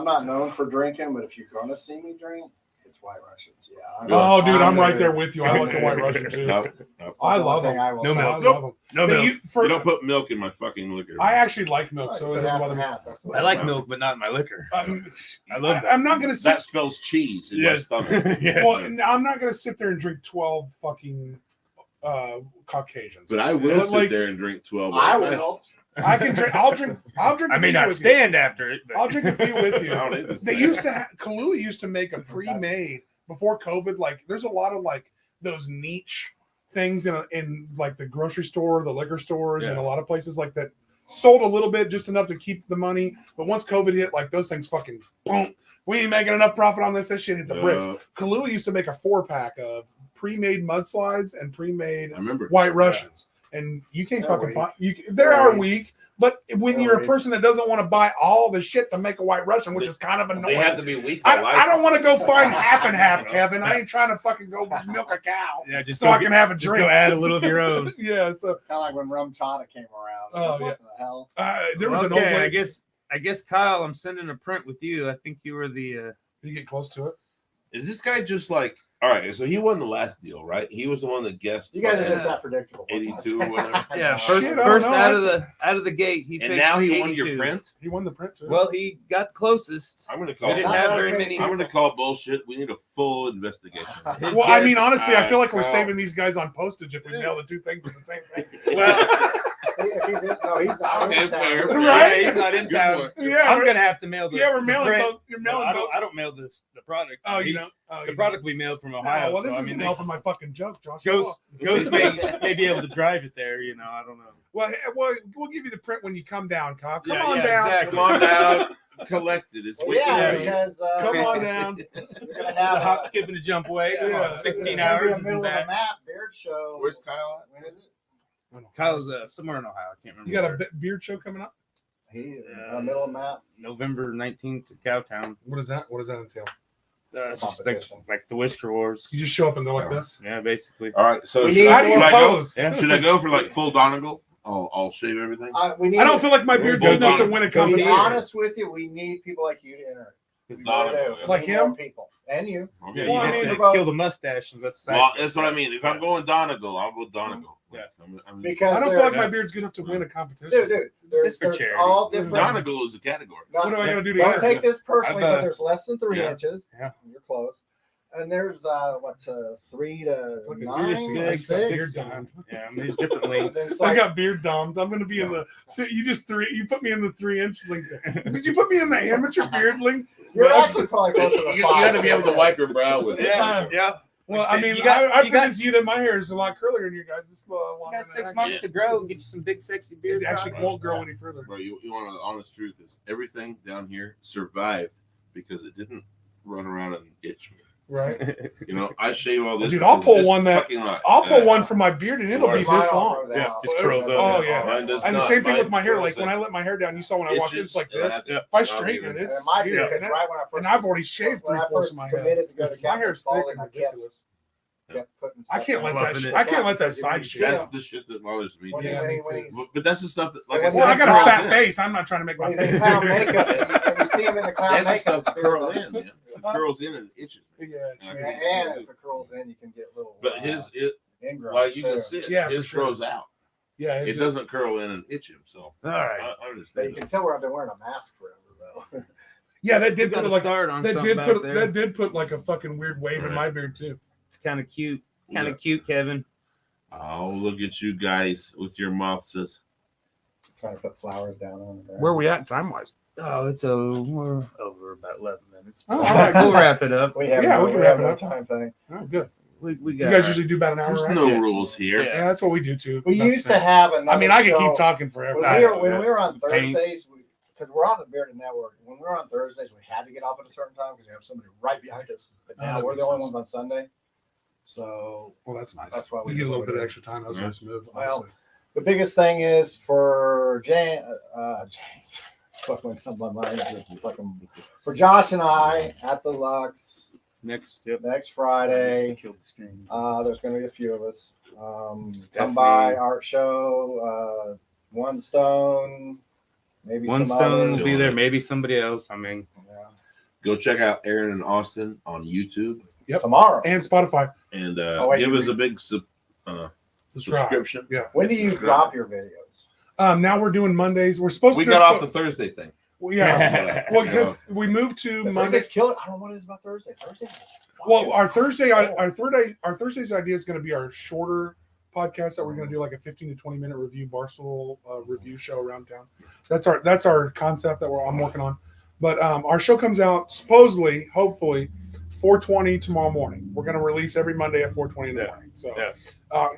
not known for drinking, but if you're gonna see me drink, it's White Russians. Yeah. Dude, I'm right there with you. I like a White Russian too. Nope. I love them. No milk. No milk. You don't put milk in my fucking liquor. I actually like milk, so it doesn't bother me. I like milk, but not in my liquor. I love that. I'm not gonna sit. That spells cheese in my stomach. Yes. Well, I'm not gonna sit there and drink 12 fucking Caucasians. But I will sit there and drink 12. I will. I can drink. I'll drink. I may not stand after it. I'll drink a few with you. They used to. Kahlua used to make a pre-made before COVID. Like, there's a lot of like those niche things in like the grocery store, the liquor stores, and a lot of places like that sold a little bit, just enough to keep the money. But once COVID hit, like those things fucking boom. We ain't making enough profit on this. That shit hit the bricks. Kahlua used to make a 4-pack of pre-made mudslides and pre-made White Russians. And you can't fucking find they are weak, but when you're a person that doesn't want to buy all the shit to make a White Russian, which is kind of annoying, they have to be weak. I don't want to go find half and half, Kevin. I ain't trying to fucking go milk a cow so I can have a drink. Just go add a little of your own. Yeah, so it's kind of like when rum chata came around. Oh, what the hell? There was an old lady. I guess Kyle, I'm sending a print with you. I think you were the. Did you get close to it? Is this guy just like? All right, so he won the last deal, right? He was the one that guessed. You guys are just that predictable. 82 or whatever. Yeah, first out of the gate, he. And now he 82. won your print. He won the print too. Well, he got closest. I'm gonna call. He didn't have very many. I'm gonna call bullshit. We need a full investigation. Well, I mean, honestly, I feel like we're saving these guys on postage if we mail the 2 things at the same thing. Well. He's not in town. Right? Yeah, he's not in town. Yeah, I'm gonna have to mail the. Yeah, we're mailing print. both. You're mailing both. I don't mail the product. Oh, you know. The product we mailed from Ohio. Well, this isn't helping my fucking joke, Josh. Ghost may be able to drive it there. You know, I don't know. Well, we'll give you the print when you come down, Kyle. Come on down. Exactly. Come on down. Collect it. It's waiting. Because come on down. You're gonna have a hop, skip, and a jump away. 16 hours. It's middle of the map. Beard show. Where's Kyle at? When is it? Kyle's somewhere in Ohio. I can't remember. You got a beard show coming up? Middle of the map. November 19th to Cowtown. What is that? What does that entail? Just like the Whisker Wars. You just show up and go like this. Yeah, basically. All right. So should I go for like full Donegal? I'll shave everything. I don't feel like my beard's good enough to win a competition. To be honest with you, we need people like you to enter. Like him, people, and you. Okay. Well, I mean, kill the mustache. And that's that's what I mean. If I'm going Donegal, I'll go Donegal. Yeah, because I don't feel like my beard's good enough to win a competition. Dude, there's all different. Donegal is a category. What am I going to do to Don't take this personally, but there's less than 3 inches. Yeah, you're close. And there's 3 to 9, 6. Yeah, I mean, there's different lengths. I got beard domed. I'm going to be in the. You put me in the 3-inch length. Did you put me in the amateur beard length? You're actually probably closer to 5. You got to be able to wipe your brow with it. Yeah. Well, I mean, I convinced you that my hair is a lot curlier than you guys. It's you got 6 months to grow and get you some big, sexy beard. It actually won't grow any further. Bro, you want the honest truth is everything down here survived because it didn't run around and itch me. Right. I shave all this. Dude, I'll pull one I'll pull one from my beard and it'll be this long. Yeah, just curls up. Oh yeah. And the same thing with my hair. Like when I let my hair down, you saw when I walked in, it's like this. If I straighten it, it's and I've already shaved 3/4 of my head. My hair's thick and ridiculous. I can't let that side shave. That's the shit that bothers me. But that's the stuff that, like I said, I got a fat face. I'm not trying to make my face. Clown makeup. And you see him in the clown makeup. Curl in. It curls in and it itches. Yeah, and if it curls in, you can get little. But like you can see it. His grows out. Yeah, it doesn't curl in and itch him. So all right, I understand. You can tell where I've been wearing a mask forever though. Yeah, that did put like that did put like a fucking weird wave in my beard too. It's kind of cute. Cute, Kevin. Oh, look at you guys with your mouths. Trying to put flowers down on the. Where are we at time wise? Oh, we're over about 11 minutes. Oh, all right, we'll wrap it up. We can wrap it up. Time thing. Oh, good. We got. You guys usually do about an hour. There's no rules here. Yeah, that's what we do too. We used to have another. I mean, I could keep talking forever. When we were on Thursdays, because we're on the Bearded Network. When we were on Thursdays, we had to get off at a certain time because we have somebody right behind us. But now we're the only ones on Sunday. So that's nice. That's why we get a little bit of extra time. That was nice move. Well, the biggest thing is for James. My mind is just fucking for Josh and I at the Lux next Friday. There's going to be a few of us. Come by art show. One Stone. Maybe One Stone will be there. Maybe somebody else. I mean, go check out Aaron and Austin on YouTube. Yep. Tomorrow and Spotify. And give us a big subscription. Yeah. When do you drop your videos? Now we're doing Mondays. We got off the Thursday thing. Well, yeah. Well, because we moved to Mondays. Kill it. I don't know what it is about Thursday. Well, our Thursday's idea is going to be our shorter podcast that we're going to do like a 15 to 20 minute review Barstool review show around town. That's our concept that I'm working on. But our show comes out supposedly, hopefully, 4:20 tomorrow morning. We're going to release every Monday at 4:20 in the morning. So,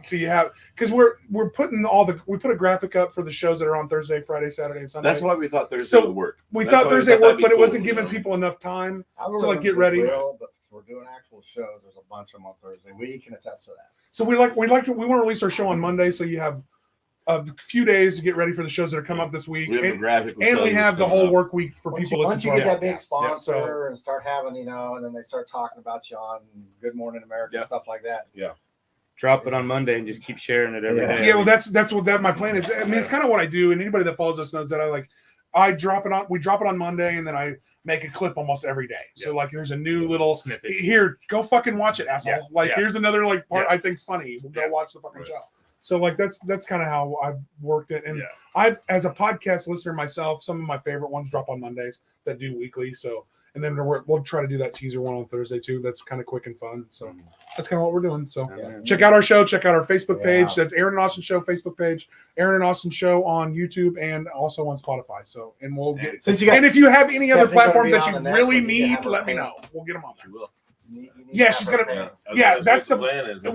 so you have because we're putting we put a graphic up for the shows that are on Thursday, Friday, Saturday, and Sunday. That's why we thought Thursday would work. We thought Thursday would work, but it wasn't giving people enough time to get ready. But we're doing actual shows. There's a bunch of them on Thursday. We can attest to that. So we want to release our show on Monday, so you have a few days to get ready for the shows that are coming up this week. We have graphic and we have the whole work week for people listening to. Once you get that big sponsor and start having, and then they start talking about you on Good Morning America and stuff like that. Yeah. Drop it on Monday and just keep sharing it every day. Yeah, well, that's what my plan is. I mean, it's kind of what I do, and anybody that follows us knows that we drop it on Monday, and then I make a clip almost every day. So like, there's a new little snippet here. Go fucking watch it, asshole. Here's another part I think's funny. We'll go watch the fucking show. So like that's kind of how I've worked it, and I've as a podcast listener myself, some of my favorite ones drop on Mondays that do weekly. So and then we'll try to do that teaser one on Thursday too. That's kind of quick and fun. So that's kind of what we're doing. So check out our show, check out our Facebook page. That's Aaron and Austin Show Facebook page, Aaron and Austin Show on YouTube, and also on Spotify. So and we'll get and if you have any other platforms that you really need, let me know. We'll get them on there. She's gonna. That's the plan. I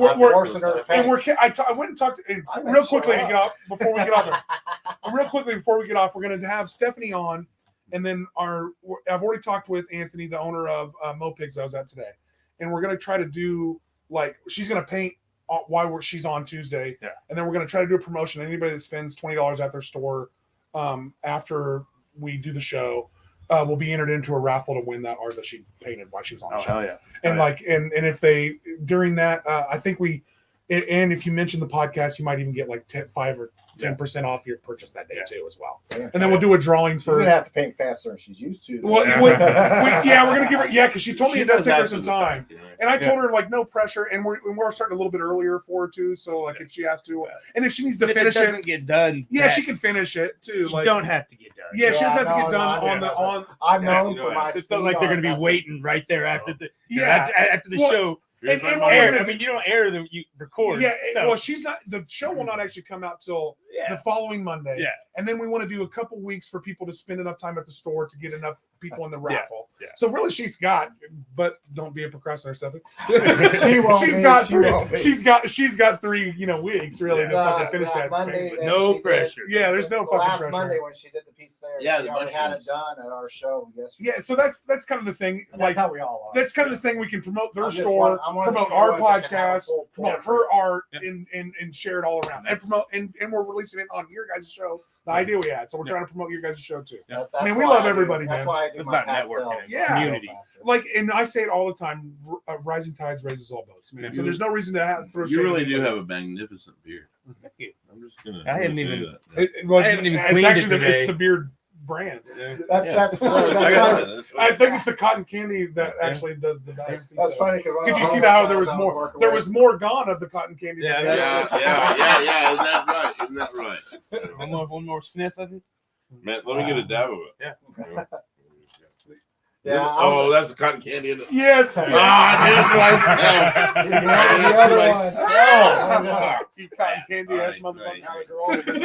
went and talked real quickly to get off before we get off there. Real quickly before we get off, we're gonna have Stephanie on, and then I've already talked with Anthony, the owner of Mo Pigs that I was at today, and we're gonna try to do she's gonna paint while she's on Tuesday, and then we're gonna try to do a promotion. Anybody that spends $20 at their store after we do the show. will be entered into a raffle to win that art that she painted while she was on the show. Hell yeah. And and if they during that, I think and if you mention the podcast, you might even get like 5 or 10% off your purchase that day too as well. And then we'll do a drawing for. She's gonna have to paint faster than she's used to. Well, we're gonna give her because she told me it does take her some time, and I told her like no pressure, and we're starting a little bit earlier for her too. So like if she has to, and if she needs to finish it, doesn't get done. Yeah, she can finish it too. You don't have to get done. Yeah, she doesn't have to get done on. I'm known for my. It's not like they're gonna be waiting right there after the after the show. And I mean, you don't air them; you record. Yeah, well, she's not. The show will not actually come out till the following Monday. Yeah, and then we want to do a couple weeks for people to spend enough time at the store to get enough people in the raffle. Yeah. So really, she's got. But don't be a procrastinator, Stephanie. She won't. She's got 3 weeks really to fucking finish that. Monday no pressure. There's no fucking last pressure. Monday when she did the piece there. Yeah, she already had it done at our show yesterday. Yeah, so that's kind of the thing. And that's how we all are. That's kind of the thing. We can promote their store, promote our podcast, promote her art, and share it all around, and promote and we're releasing it on your guys' show. The idea we had, so we're trying to promote your guys' show too. I mean, we love everybody, man. That's why I do my networking. Community. Like, and I say it all the time: rising tides raises all boats, man. So there's no reason to throw. You really do have a magnificent beard. Thank you. I'm just gonna. I haven't even. I haven't even cleaned it today. It's the beard brand. That's funny. I think it's the cotton candy that actually does the best. That's funny because you see how there was more gone of the cotton candy. Yeah. Isn't that right? One more sniff of it. Man, let me get a dab of it. Yeah. Yeah. That's the cotton candy in it. Yes. I did it myself. You cotton candy ass motherfucker.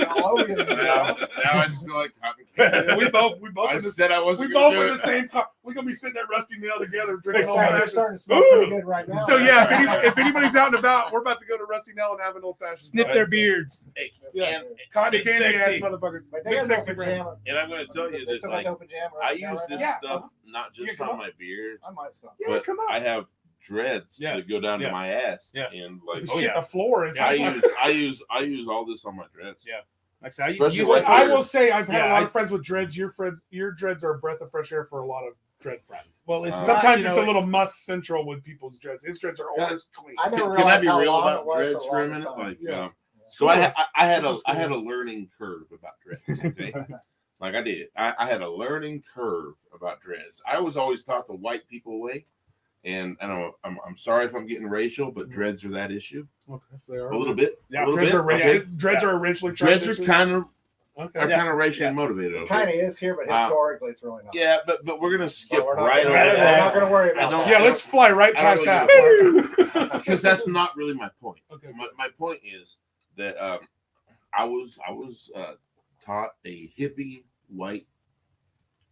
Now I smell like cotton candy. We both. I said I wasn't. We both in the same car. We're gonna be sitting at Rusty Nail together drinking old They're starting to smell pretty good right now. So yeah, if anybody's out and about, we're about to go to Rusty Nail and have an old fashioned. Snip their beards. Yeah, cotton candy ass motherfuckers. Big sexy brand. And I'm going to tell you that like I use this stuff not just on my beard. I might stop. But I have dreads that go down to my ass. And like the floor is. I use all this on my dreads. Yeah. Like I will say I've had a lot of friends with dreads. Your dreads are a breath of fresh air for a lot of dread friends. Well, it's sometimes it's a little must central with people's dreads. His dreads are always clean. Can I be real about dreads for a minute? Like, so I had a learning curve about dreads. Okay, like I did. I had a learning curve about dreads. I was always taught the white people way, and I'm sorry if I'm getting racial, but dreads are that issue. Okay, they are a little bit. Yeah, dreads are racial. Dreads are originally. Dreads are kind of. Are kind of racially motivated. It kind of is here, but historically it's really not. Yeah, but we're gonna skip right over that. We're not gonna worry about that. Yeah, let's fly right past that. Because that's not really my point. Okay. My point is that I was taught a hippie white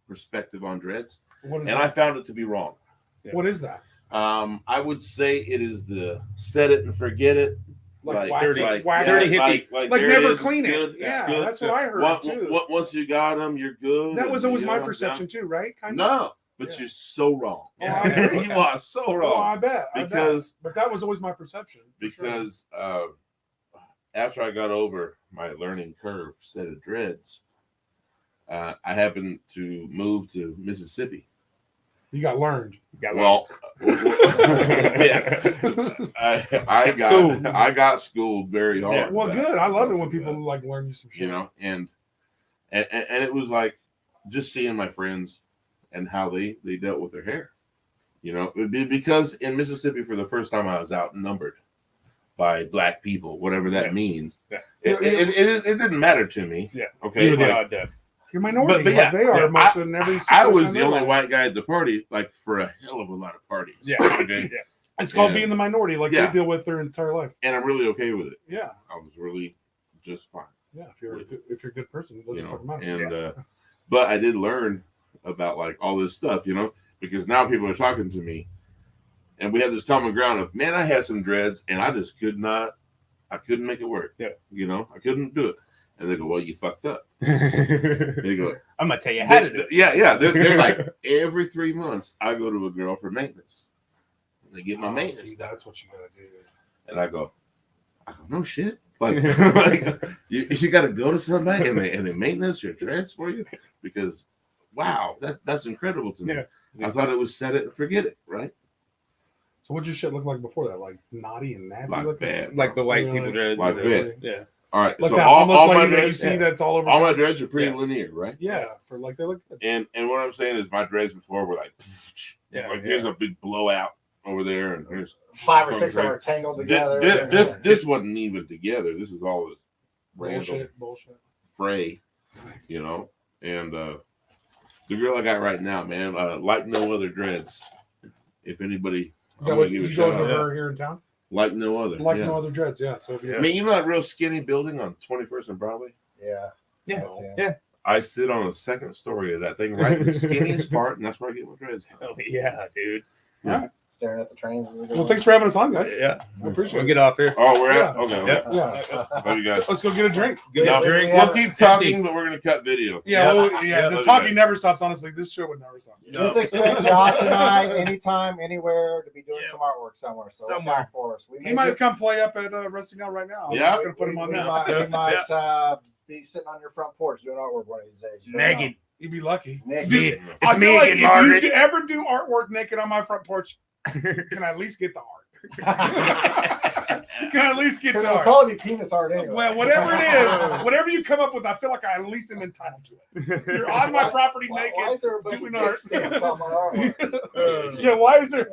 perspective on dreads, I found it to be wrong. Yeah. What is that? I would say it is the set it and forget it. Like dirty hippie, like never clean it. Yeah, that's what I heard too. Once you got them, you're good. That was always my perception too, right? No, but you're so wrong. You are so wrong. Oh, I bet. But that was always my perception. Because after I got over my learning curve set of dreads, I happened to move to Mississippi. You got learned. Yeah. I got schooled very hard. Yeah. Well, good. I love it when people like learn you some shit. You know, and it was like just seeing my friends and how they dealt with their hair. You know, because in Mississippi for the first time I was outnumbered by black people, whatever that means. Yeah. It didn't matter to me. Yeah. Okay. You're minority, but they are most in every. I was the only white guy at the party, like for a hell of a lot of parties. Yeah, okay. Yeah. It's called being the minority, like they deal with their entire life. And I'm really okay with it. Yeah, I was really just fine. Yeah, if you're a good person, it doesn't fucking matter. And but I did learn about like all this stuff, you know, because now people are talking to me, and we have this common ground of man, I had some dreads, and I just couldn't make it work. Yeah, you know, I couldn't do it. And they go, well, you fucked up. They go, I'm going to tell you how to do it. Yeah. They're like, every 3 months, I go to a girl for maintenance. And they get my maintenance. See, that's what you got to do. And I go, no shit. Like you got to go to somebody and they maintenance your dreads for you? Because wow, that's incredible to me. Yeah. I thought it was set it and forget it, right? So what'd your shit look like before that? Like naughty and nasty Like looking? bad, Like the white people dreads. Like that. Yeah. All right, Like so that all homeless my lady that you dreads, see that's all over. all my dreads are pretty linear, right? Yeah, for like they look good. And what I'm saying is my dreads before were like, here's a big blowout over there, and here's 5 or 6 of them are tangled together. This wasn't even together. This is all this random bullshit fray, you know. And the girl I got right now, man, like no other dreads. If anybody, is that what you go to her here in town? Like no other. Like no other dreads, yeah. So I mean, you know that real skinny building on 21st and Broadway? Yeah. I sit on the second story of that thing, right in the skinniest part, and that's where I get my dreads. Oh yeah, dude. Yeah. Staring at the trains. Well, thanks for having us on, guys. Yeah. I appreciate it. We'll get off here. Oh, we're at? Okay. Yeah. Love you guys. Let's go get a drink. Get a drink. We'll keep talking, but we're going to cut video. The talking never stops, honestly. This show would never stop. Just expect Josh and I anytime, anywhere to be doing some artwork somewhere. So somewhere for us. He might come play up at Wrestling Out right now. I'm just going to put him on now. We might be sitting on your front porch doing artwork one of these days. Naked. You'd be lucky. Dude, I feel like if you ever do artwork naked on my front porch, can I at least get the art? Can I at least get the art? It'll probably be penis art anyway. Well, whatever it is, whatever you come up with, I feel like I at least am entitled to it. You're on my property naked. Why is there a bunch doing of art. stamps on my artwork? Yeah, why is there?